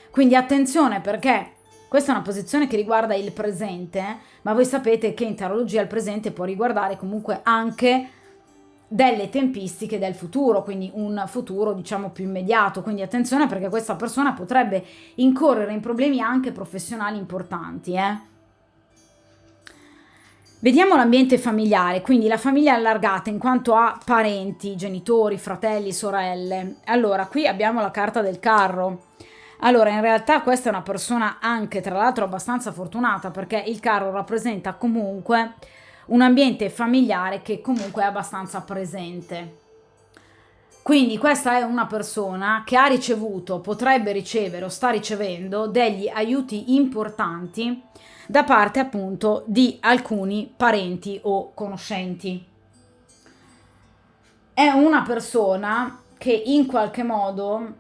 S1: Quindi attenzione, perché questa è una posizione che riguarda il presente, ma voi sapete che in tarologia il presente può riguardare comunque anche delle tempistiche del futuro, quindi un futuro diciamo più immediato. Quindi attenzione, perché questa persona potrebbe incorrere in problemi anche professionali importanti. Vediamo l'ambiente familiare, quindi la famiglia allargata in quanto a parenti, genitori, fratelli, sorelle. Allora, qui abbiamo la carta del carro. Allora, in realtà questa è una persona anche, tra l'altro, abbastanza fortunata, perché il carro rappresenta comunque un ambiente familiare che comunque è abbastanza presente. Quindi questa è una persona che ha ricevuto, potrebbe ricevere o sta ricevendo degli aiuti importanti da parte appunto di alcuni parenti o conoscenti. È una persona che in qualche modo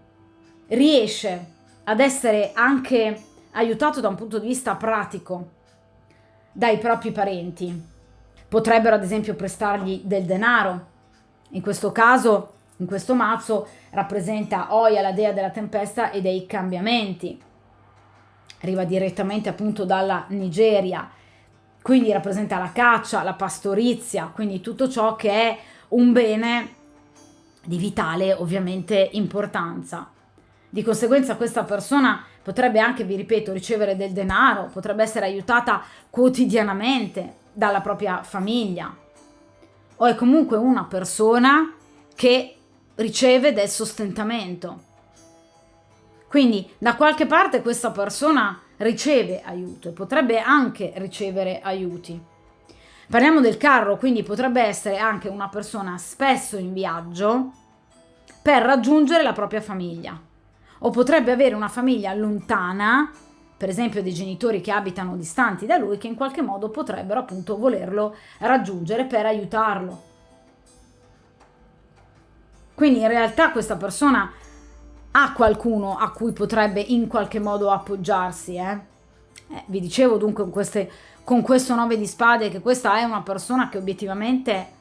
S1: riesce ad essere anche aiutato da un punto di vista pratico dai propri parenti. Potrebbero ad esempio prestargli del denaro. In questo caso, in questo mazzo, rappresenta Oya, la dea della tempesta e dei cambiamenti. Arriva direttamente appunto dalla Nigeria, quindi rappresenta la caccia, la pastorizia, quindi tutto ciò che è un bene di vitale ovviamente importanza. Di conseguenza questa persona potrebbe anche, vi ripeto, ricevere del denaro, potrebbe essere aiutata quotidianamente dalla propria famiglia, o è comunque una persona che riceve del sostentamento. Quindi da qualche parte questa persona riceve aiuto e potrebbe anche ricevere aiuti. Parliamo del carro, quindi potrebbe essere anche una persona spesso in viaggio per raggiungere la propria famiglia, o potrebbe avere una famiglia lontana, per esempio dei genitori che abitano distanti da lui, che in qualche modo potrebbero appunto volerlo raggiungere per aiutarlo. Quindi in realtà questa persona ha qualcuno a cui potrebbe in qualche modo appoggiarsi. Vi dicevo dunque con questo 9 di spade che questa è una persona che obiettivamente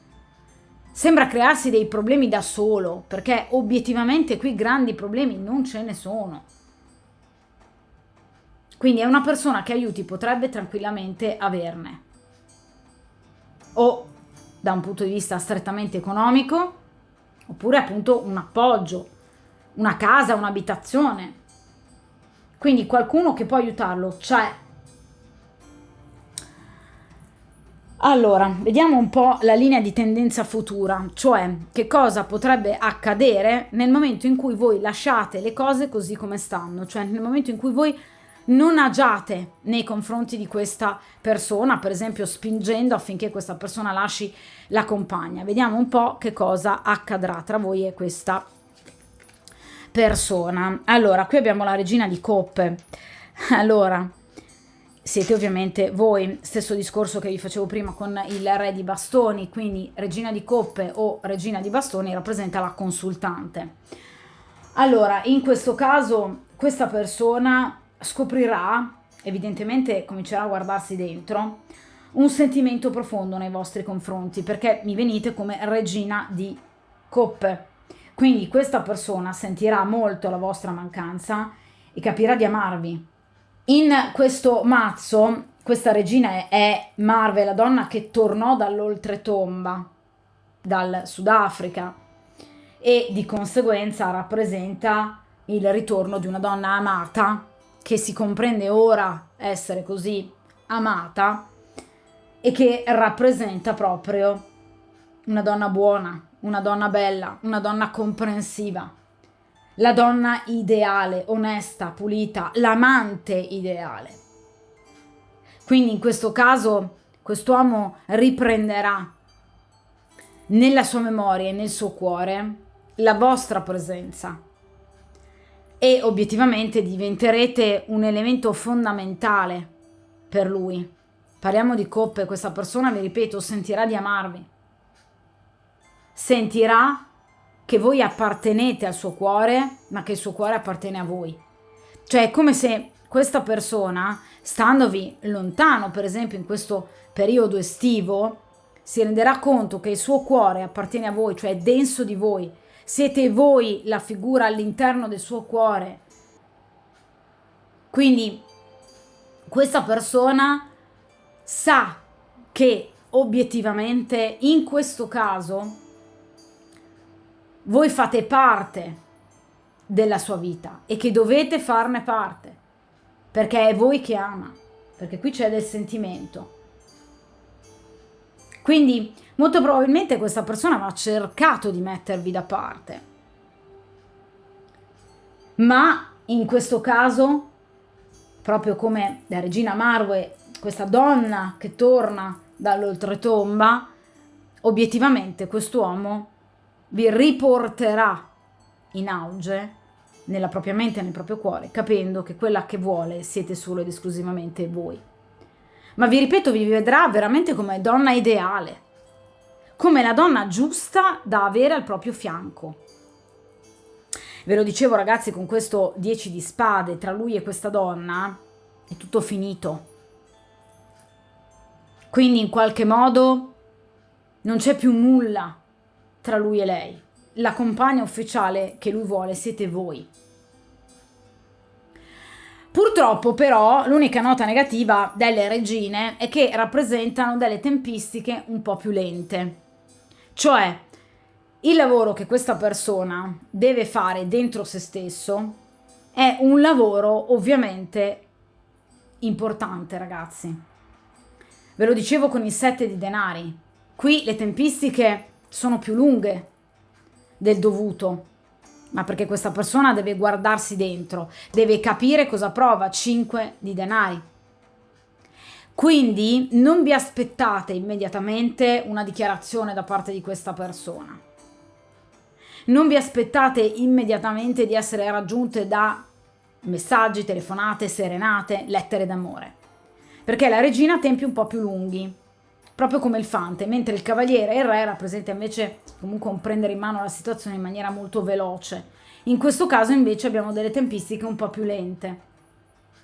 S1: sembra crearsi dei problemi da solo, perché obiettivamente qui grandi problemi non ce ne sono. Quindi è una persona che aiuti potrebbe tranquillamente averne. o da un punto di vista strettamente economico, oppure appunto un appoggio, una casa, un'abitazione. Quindi qualcuno che può aiutarlo c'è. Allora, vediamo un po' la linea di tendenza futura, cioè che cosa potrebbe accadere nel momento in cui voi lasciate le cose così come stanno, cioè nel momento in cui voi non agiate nei confronti di questa persona, per esempio spingendo affinché questa persona lasci la compagna. Vediamo un po' che cosa accadrà tra voi e questa persona. Allora, qui abbiamo la regina di coppe. Allora, siete ovviamente voi, stesso discorso che vi facevo prima con il re di bastoni, quindi regina di coppe o regina di bastoni rappresenta la consultante. Allora, in questo caso questa persona scoprirà, evidentemente comincerà a guardarsi dentro, un sentimento profondo nei vostri confronti, perché mi venite come regina di coppe. Quindi questa persona sentirà molto la vostra mancanza e capirà di amarvi. In questo mazzo, questa regina è Marve, la donna che tornò dall'oltretomba, dal Sudafrica, e di conseguenza rappresenta il ritorno di una donna amata, che si comprende ora essere così amata, e che rappresenta proprio una donna buona, una donna bella, una donna comprensiva, la donna ideale, onesta, pulita, l'amante ideale. Quindi in questo caso quest'uomo riprenderà nella sua memoria e nel suo cuore la vostra presenza e obiettivamente diventerete un elemento fondamentale per lui. Parliamo di coppe, questa persona, vi ripeto, sentirà di amarvi, sentirà che voi appartenete al suo cuore, ma che il suo cuore appartiene a voi. Cioè è come se questa persona, standovi lontano, per esempio in questo periodo estivo, si renderà conto che il suo cuore appartiene a voi, cioè è denso di voi. Siete voi la figura all'interno del suo cuore. Quindi questa persona sa che obiettivamente in questo caso voi fate parte della sua vita e che dovete farne parte, perché è voi che ama, perché qui c'è del sentimento. Quindi molto probabilmente questa persona aveva cercato di mettervi da parte, ma in questo caso, proprio come la regina Marwe, questa donna che torna dall'oltretomba, obiettivamente quest'uomo vi riporterà in auge nella propria mente e nel proprio cuore, capendo che quella che vuole siete solo ed esclusivamente voi. Ma vi ripeto, vi vedrà veramente come donna ideale, come la donna giusta da avere al proprio fianco. Ve lo dicevo ragazzi, con questo 10 di spade tra lui e questa donna è tutto finito. Quindi in qualche modo non c'è più nulla tra lui e lei. La compagna ufficiale che lui vuole siete voi. Purtroppo però l'unica nota negativa delle regine è che rappresentano delle tempistiche un po' più lente. Cioè il lavoro che questa persona deve fare dentro se stesso è un lavoro ovviamente importante, ragazzi. Ve lo dicevo con il 7 di denari. Qui le tempistiche sono più lunghe del dovuto, ma perché questa persona deve guardarsi dentro, deve capire cosa prova. 5 di denari. Quindi non vi aspettate immediatamente una dichiarazione da parte di questa persona. Non vi aspettate immediatamente di essere raggiunte da messaggi, telefonate, serenate, lettere d'amore. Perché la regina ha tempi un po' più lunghi, proprio come il fante, mentre il cavaliere e il re rappresenta invece comunque un prendere in mano la situazione in maniera molto veloce. In questo caso invece abbiamo delle tempistiche un po' più lente.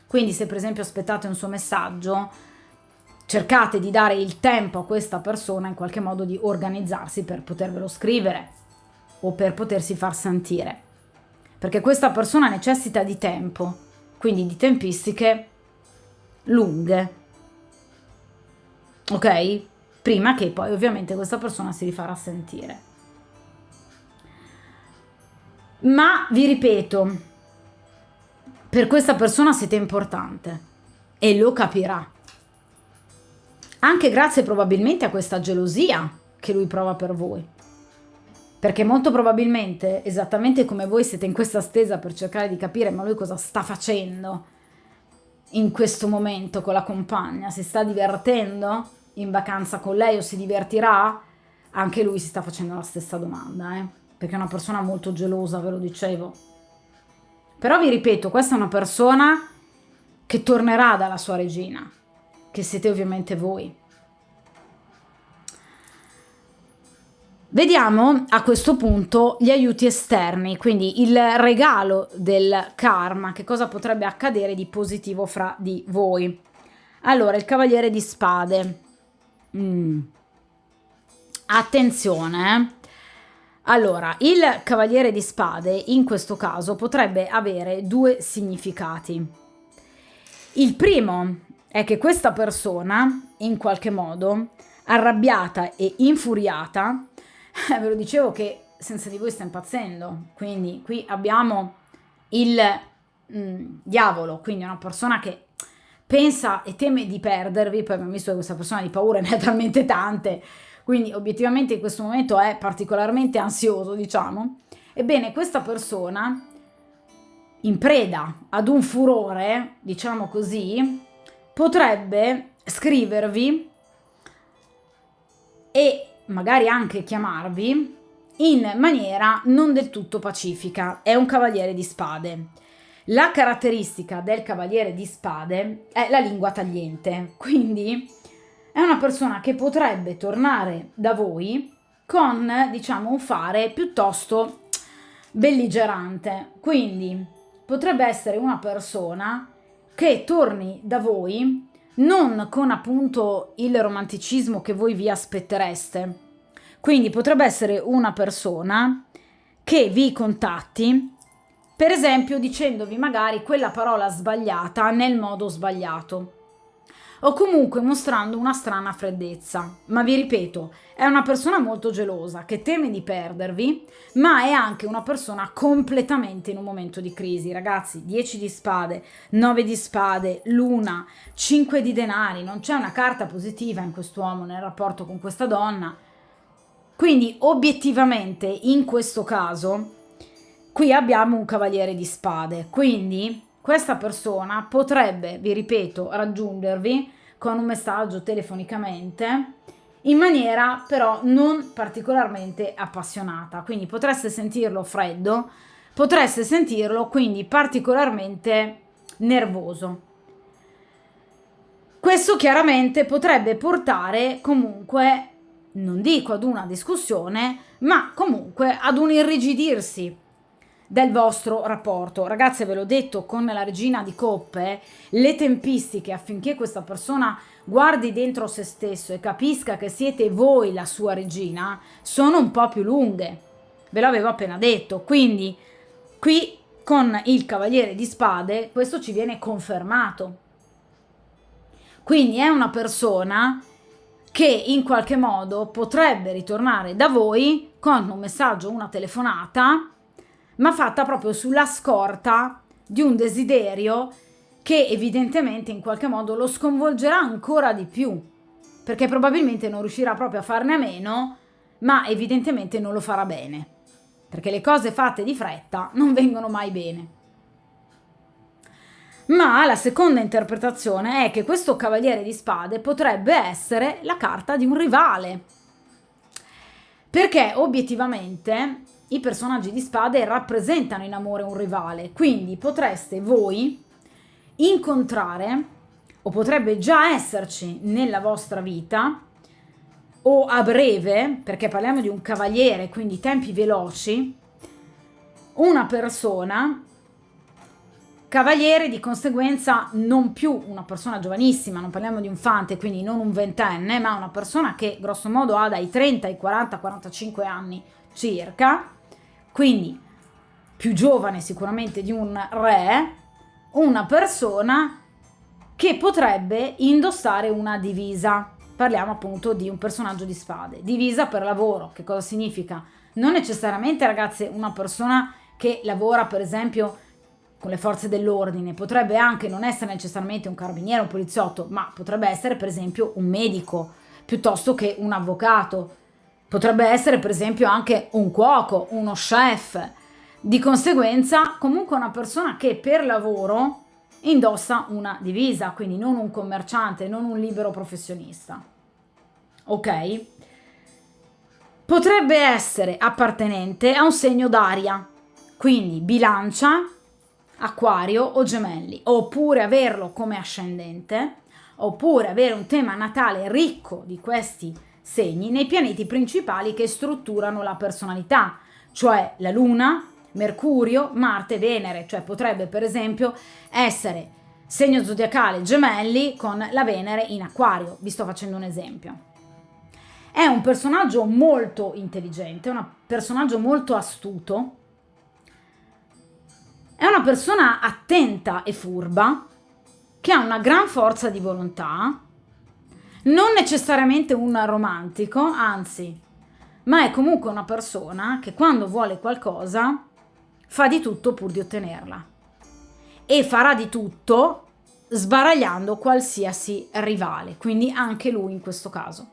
S1: Quindi se per esempio aspettate un suo messaggio, cercate di dare il tempo a questa persona in qualche modo di organizzarsi per potervelo scrivere o per potersi far sentire. Perché questa persona necessita di tempo, quindi di tempistiche lunghe. Ok? prima che poi ovviamente questa persona si rifarà sentire. Ma vi ripeto, per questa persona siete importante e lo capirà. Anche grazie probabilmente a questa gelosia che lui prova per voi. Perché molto probabilmente, esattamente come voi siete in questa stesa per cercare di capire ma lui cosa sta facendo in questo momento con la compagna, si sta divertendo in vacanza con lei o si divertirà? Anche lui si sta facendo la stessa domanda, perché è una persona molto gelosa, ve lo dicevo. Però vi ripeto, questa è una persona che tornerà dalla sua regina, che siete ovviamente voi. Vediamo a questo punto gli aiuti esterni, quindi il regalo del karma, che cosa potrebbe accadere di positivo fra di voi. Allora, il cavaliere di spade. Attenzione. Allora, il cavaliere di spade in questo caso potrebbe avere due significati. Il primo è che questa persona, in qualche modo, arrabbiata e infuriata, ve lo dicevo che senza di voi sta impazzendo, quindi qui abbiamo il diavolo, quindi una persona che pensa e teme di perdervi. Poi abbiamo visto che questa persona di paura ne ha talmente tante, quindi obiettivamente in questo momento è particolarmente ansioso, diciamo. Ebbene, questa persona, in preda ad un furore, diciamo così, potrebbe scrivervi e magari anche chiamarvi in maniera non del tutto pacifica. È un cavaliere di spade. La caratteristica del cavaliere di spade è la lingua tagliente, quindi è una persona che potrebbe tornare da voi con, diciamo, un fare piuttosto belligerante. Quindi potrebbe essere una persona che torni da voi non con appunto il romanticismo che voi vi aspettereste. Quindi potrebbe essere una persona che vi contatti, per esempio dicendovi magari quella parola sbagliata nel modo sbagliato, o comunque mostrando una strana freddezza. Ma vi ripeto, è una persona molto gelosa che teme di perdervi, ma è anche una persona completamente in un momento di crisi. Ragazzi, 10 di spade, 9 di spade, luna, 5 di denari, non c'è una carta positiva in quest'uomo nel rapporto con questa donna. Quindi obiettivamente in questo caso qui abbiamo un cavaliere di spade, quindi questa persona potrebbe, vi ripeto, raggiungervi con un messaggio telefonicamente in maniera però non particolarmente appassionata, quindi potreste sentirlo freddo, potreste sentirlo quindi particolarmente nervoso. Questo chiaramente potrebbe portare comunque, non dico ad una discussione, ma comunque ad un irrigidirsi del vostro rapporto. Ragazze, ve l'ho detto, con la regina di coppe, le tempistiche affinché questa persona guardi dentro se stesso e capisca che siete voi la sua regina sono un po' più lunghe. Ve l'avevo appena detto. Quindi qui con il cavaliere di spade questo ci viene confermato. Quindi è una persona che in qualche modo potrebbe ritornare da voi con un messaggio, una telefonata, ma fatta proprio sulla scorta di un desiderio che evidentemente in qualche modo lo sconvolgerà ancora di più, perché probabilmente non riuscirà proprio a farne a meno, ma evidentemente non lo farà bene, perché le cose fatte di fretta non vengono mai bene. Ma la seconda interpretazione è che questo cavaliere di spade potrebbe essere la carta di un rivale, perché obiettivamente i personaggi di spade rappresentano in amore un rivale, quindi potreste voi incontrare, o potrebbe già esserci nella vostra vita, o a breve, perché parliamo di un cavaliere, quindi tempi veloci, una persona, cavaliere di conseguenza non più una persona giovanissima, non parliamo di un fante, quindi non un ventenne, ma una persona che grosso modo ha dai 30 ai 40-45 anni circa, quindi più giovane sicuramente di un re, una persona che potrebbe indossare una divisa. parliamo appunto di un personaggio di spade. Divisa per lavoro, che cosa significa? Non necessariamente, ragazze, una persona che lavora per esempio con le forze dell'ordine, potrebbe anche non essere necessariamente un carabiniere, un poliziotto, ma potrebbe essere per esempio un medico, piuttosto che un avvocato, potrebbe essere per esempio anche un cuoco, uno chef. Di conseguenza comunque una persona che per lavoro indossa una divisa, quindi non un commerciante, non un libero professionista. Ok? Potrebbe essere appartenente a un segno d'aria, quindi bilancia, acquario o gemelli, oppure averlo come ascendente, oppure avere un tema natale ricco di questi segni nei pianeti principali che strutturano la personalità, cioè la Luna, Mercurio, Marte, Venere, cioè potrebbe per esempio essere segno zodiacale gemelli con la Venere in acquario, vi sto facendo un esempio. È un personaggio molto intelligente, un personaggio molto astuto, è una persona attenta e furba, che ha una gran forza di volontà, non necessariamente un romantico, anzi, ma è comunque una persona che quando vuole qualcosa fa di tutto pur di ottenerla e farà di tutto sbaragliando qualsiasi rivale, quindi anche lui in questo caso.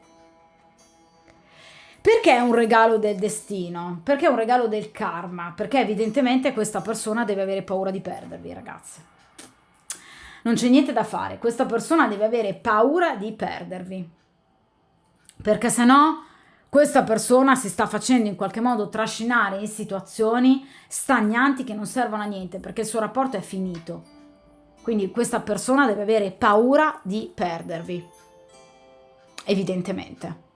S1: Perché è un regalo del destino? Perché è un regalo del karma? Perché evidentemente questa persona deve avere paura di perdervi, ragazze. Non c'è niente da fare, questa persona deve avere paura di perdervi. Perché se no questa persona si sta facendo in qualche modo trascinare in situazioni stagnanti che non servono a niente, perché il suo rapporto è finito. Quindi questa persona deve avere paura di perdervi, evidentemente.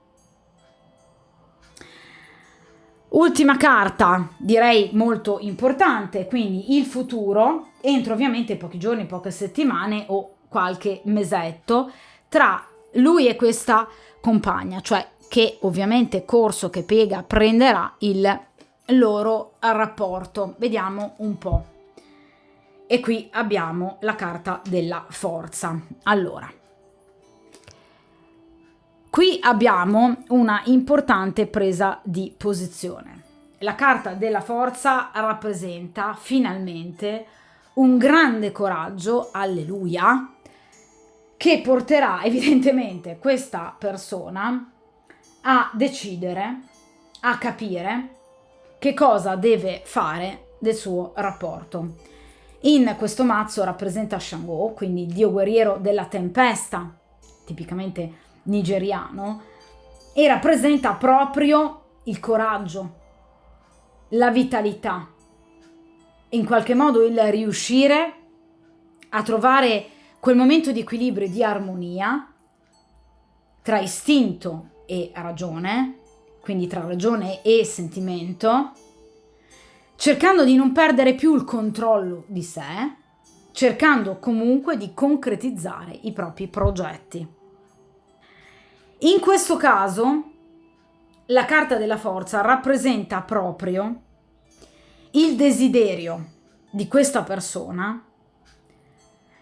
S1: Ultima carta, direi molto importante, quindi il futuro, entro ovviamente pochi giorni, poche settimane o qualche mesetto, tra lui e questa compagna, cioè che ovviamente corso che piega prenderà il loro rapporto. Vediamo un po'. E qui abbiamo la carta della forza. Allora, qui abbiamo una importante presa di posizione. La carta della forza rappresenta finalmente un grande coraggio, alleluia, che porterà evidentemente questa persona a decidere, a capire che cosa deve fare del suo rapporto. In questo mazzo rappresenta Shango, quindi il dio guerriero della tempesta, tipicamente nigeriano, e rappresenta proprio il coraggio, la vitalità, in qualche modo il riuscire a trovare quel momento di equilibrio e di armonia tra istinto e ragione, quindi tra ragione e sentimento, cercando di non perdere più il controllo di sé, cercando comunque di concretizzare i propri progetti. In questo caso, la carta della forza rappresenta proprio il desiderio di questa persona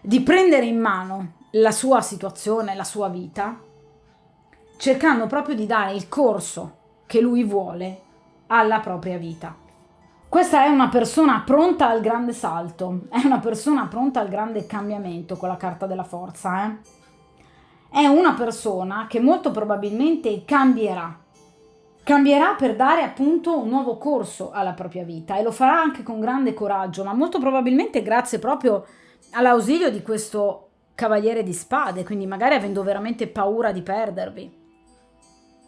S1: di prendere in mano la sua situazione, la sua vita, cercando proprio di dare il corso che lui vuole alla propria vita. Questa è una persona pronta al grande salto, è una persona pronta al grande cambiamento con la carta della forza, È una persona che molto probabilmente cambierà per dare appunto un nuovo corso alla propria vita e lo farà anche con grande coraggio, ma molto probabilmente grazie proprio all'ausilio di questo cavaliere di spade, quindi magari avendo veramente paura di perdervi.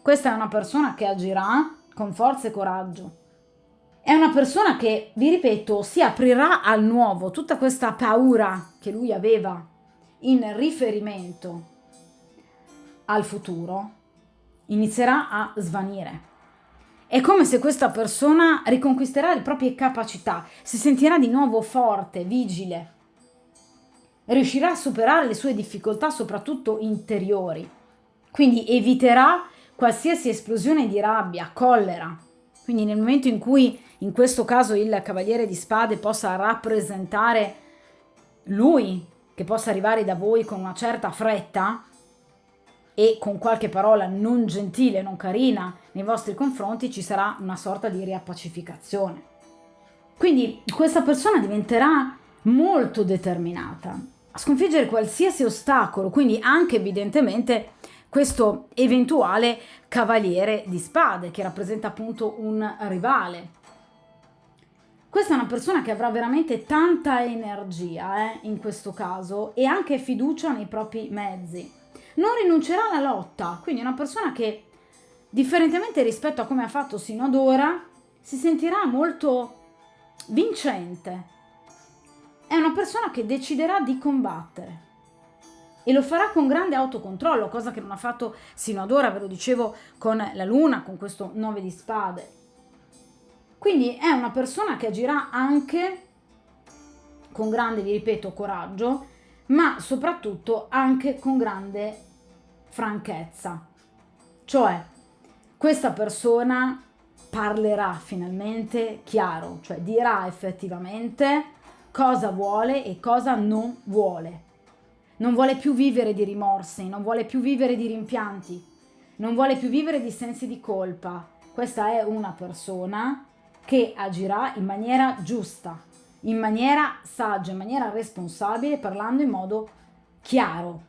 S1: Questa è una persona che agirà con forza e coraggio. È una persona che, vi ripeto, si aprirà al nuovo. Tutta questa paura che lui aveva in riferimento al futuro inizierà a svanire. È come se questa persona riconquisterà le proprie capacità, si sentirà di nuovo forte, vigile, riuscirà a superare le sue difficoltà, soprattutto interiori, quindi eviterà qualsiasi esplosione di rabbia, collera. Quindi nel momento in cui in questo caso il cavaliere di spade possa rappresentare lui, che possa arrivare da voi con una certa fretta, e con qualche parola non gentile, non carina nei vostri confronti, ci sarà una sorta di riappacificazione. Quindi questa persona diventerà molto determinata a sconfiggere qualsiasi ostacolo, quindi anche evidentemente questo eventuale cavaliere di spade che rappresenta appunto un rivale. Questa è una persona che avrà veramente tanta energia in questo caso e anche fiducia nei propri mezzi. Non rinuncerà alla lotta, quindi è una persona che, differentemente rispetto a come ha fatto sino ad ora, si sentirà molto vincente. È una persona che deciderà di combattere e lo farà con grande autocontrollo, cosa che non ha fatto sino ad ora, ve lo dicevo, con la luna, con questo 9 di spade. Quindi è una persona che agirà anche con grande, vi ripeto, coraggio, ma soprattutto anche con grande franchezza. Cioè, questa persona parlerà finalmente chiaro, cioè dirà effettivamente cosa vuole e cosa non vuole. Non vuole più vivere di rimorsi, non vuole più vivere di rimpianti, non vuole più vivere di sensi di colpa. Questa è una persona che agirà in maniera giusta, in maniera saggia, in maniera responsabile, parlando in modo chiaro,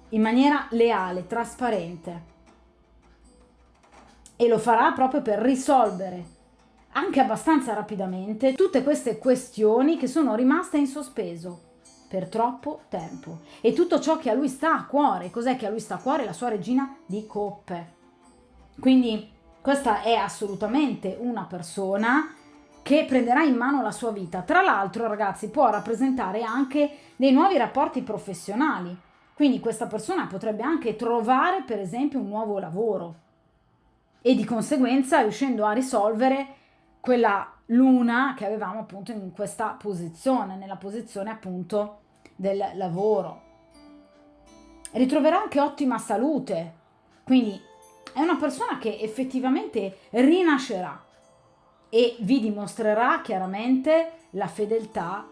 S1: in maniera leale, trasparente. E lo farà proprio per risolvere anche abbastanza rapidamente tutte queste questioni che sono rimaste in sospeso per troppo tempo. E tutto ciò che a lui sta a cuore, cos'è che a lui sta a cuore? La sua regina di coppe. Quindi questa è assolutamente una persona che prenderà in mano la sua vita. Tra l'altro, ragazzi, può rappresentare anche dei nuovi rapporti professionali. Quindi questa persona potrebbe anche trovare, per esempio, un nuovo lavoro e di conseguenza riuscendo a risolvere quella luna che avevamo appunto in questa posizione, nella posizione appunto del lavoro. Ritroverà anche ottima salute, quindi è una persona che effettivamente rinascerà e vi dimostrerà chiaramente la fedeltà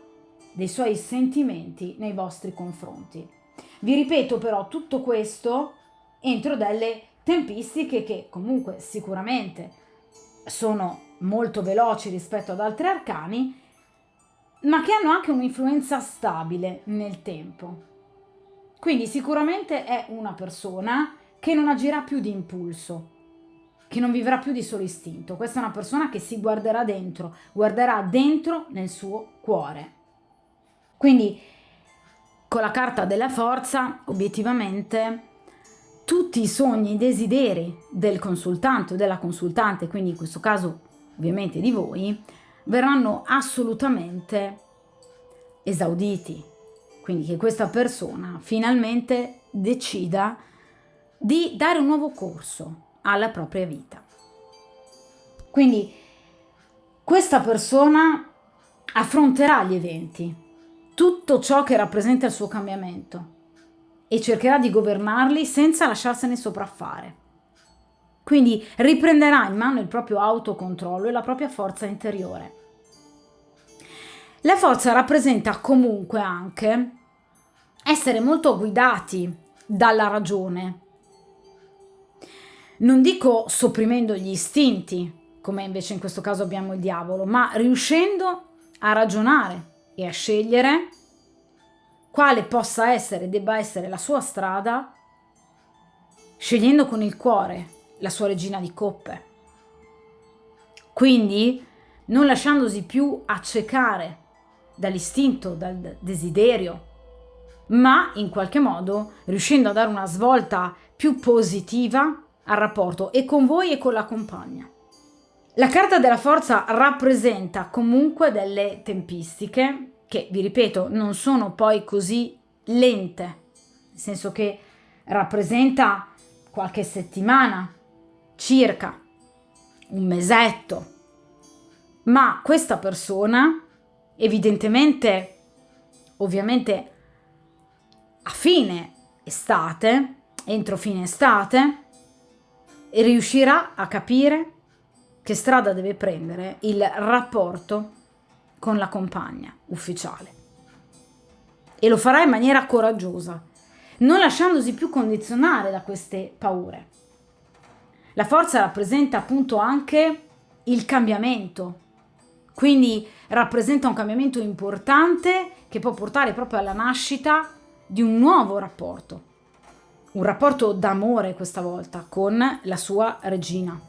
S1: dei suoi sentimenti nei vostri confronti. Vi ripeto però tutto questo entro delle tempistiche che comunque sicuramente sono molto veloci rispetto ad altri arcani, ma che hanno anche un'influenza stabile nel tempo. Quindi sicuramente è una persona che non agirà più di impulso, che non vivrà più di solo istinto. Questa è una persona che si guarderà dentro nel suo cuore. Quindi con la carta della forza, obiettivamente, tutti i sogni, i desideri del consultante o della consultante, quindi in questo caso ovviamente di voi, verranno assolutamente esauditi. Quindi che questa persona finalmente decida di dare un nuovo corso alla propria vita. Quindi questa persona affronterà gli eventi, tutto ciò che rappresenta il suo cambiamento e cercherà di governarli senza lasciarsene sopraffare. Quindi riprenderà in mano il proprio autocontrollo e la propria forza interiore. La forza rappresenta comunque anche essere molto guidati dalla ragione. Non dico sopprimendo gli istinti, come invece in questo caso abbiamo il diavolo, ma riuscendo a ragionare e a scegliere quale possa essere, debba essere la sua strada, scegliendo con il cuore la sua regina di coppe. Quindi non lasciandosi più accecare dall'istinto, dal desiderio, ma in qualche modo riuscendo a dare una svolta più positiva al rapporto e con voi e con la compagna. La carta della forza rappresenta comunque delle tempistiche che, vi ripeto, non sono poi così lente, nel senso che rappresenta qualche settimana, circa un mesetto, ma questa persona evidentemente, ovviamente a fine estate, entro fine estate, riuscirà a capire che strada deve prendere il rapporto con la compagna ufficiale. E lo farà in maniera coraggiosa, non lasciandosi più condizionare da queste paure. La forza rappresenta appunto anche il cambiamento, quindi rappresenta un cambiamento importante che può portare proprio alla nascita di un nuovo rapporto, un rapporto d'amore questa volta con la sua regina.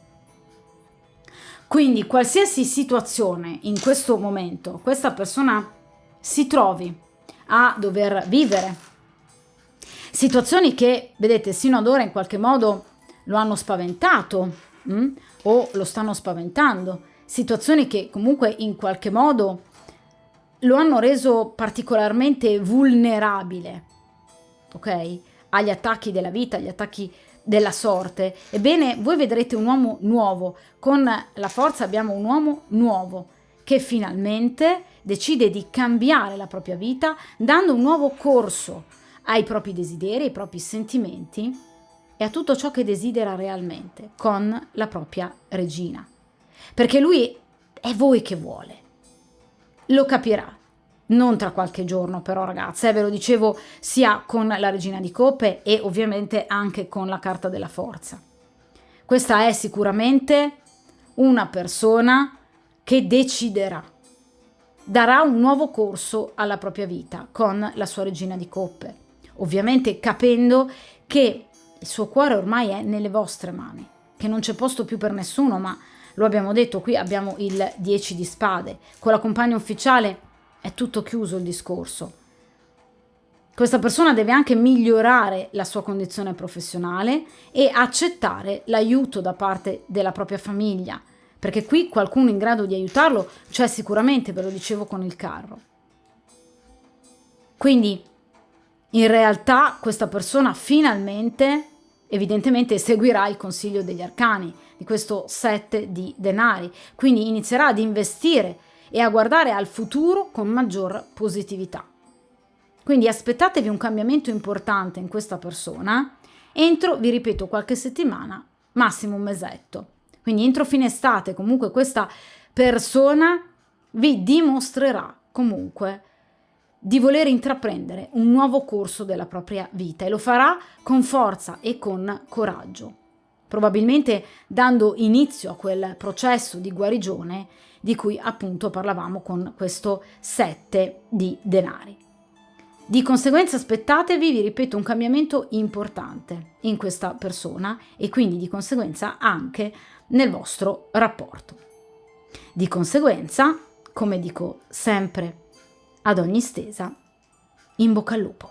S1: Quindi qualsiasi situazione in questo momento questa persona si trovi a dover vivere, situazioni che, vedete, sino ad ora in qualche modo lo hanno spaventato o lo stanno spaventando, situazioni che comunque in qualche modo lo hanno reso particolarmente vulnerabile, ok? Agli attacchi della vita, agli attacchi della sorte. Ebbene, voi vedrete un uomo nuovo, con la forza abbiamo un uomo nuovo che finalmente decide di cambiare la propria vita, dando un nuovo corso ai propri desideri, ai propri sentimenti e a tutto ciò che desidera realmente con la propria regina. Perché lui è voi che vuole. Lo capirà. Non tra qualche giorno però, ragazze, ve lo dicevo, sia con la regina di coppe e ovviamente anche con la carta della forza. Questa è sicuramente una persona che deciderà, darà un nuovo corso alla propria vita con la sua regina di coppe, ovviamente capendo che il suo cuore ormai è nelle vostre mani, che non c'è posto più per nessuno, ma lo abbiamo detto, qui abbiamo il 10 di spade, con la compagna ufficiale è tutto chiuso il discorso. Questa persona deve anche migliorare la sua condizione professionale e accettare l'aiuto da parte della propria famiglia, perché qui qualcuno in grado di aiutarlo c'è sicuramente, ve lo dicevo con il carro. Quindi in realtà questa persona finalmente, evidentemente, seguirà il consiglio degli arcani, di questo 7 di denari, quindi inizierà ad investire e a guardare al futuro con maggior positività. Quindi aspettatevi un cambiamento importante in questa persona entro, vi ripeto, qualche settimana, massimo un mesetto. Quindi entro fine estate comunque questa persona vi dimostrerà comunque di voler intraprendere un nuovo corso della propria vita e lo farà con forza e con coraggio, probabilmente dando inizio a quel processo di guarigione di cui appunto parlavamo con questo 7 di denari. Di conseguenza aspettatevi, vi ripeto, un cambiamento importante in questa persona e quindi di conseguenza anche nel vostro rapporto. Di conseguenza, come dico sempre ad ogni stesa, in bocca al lupo.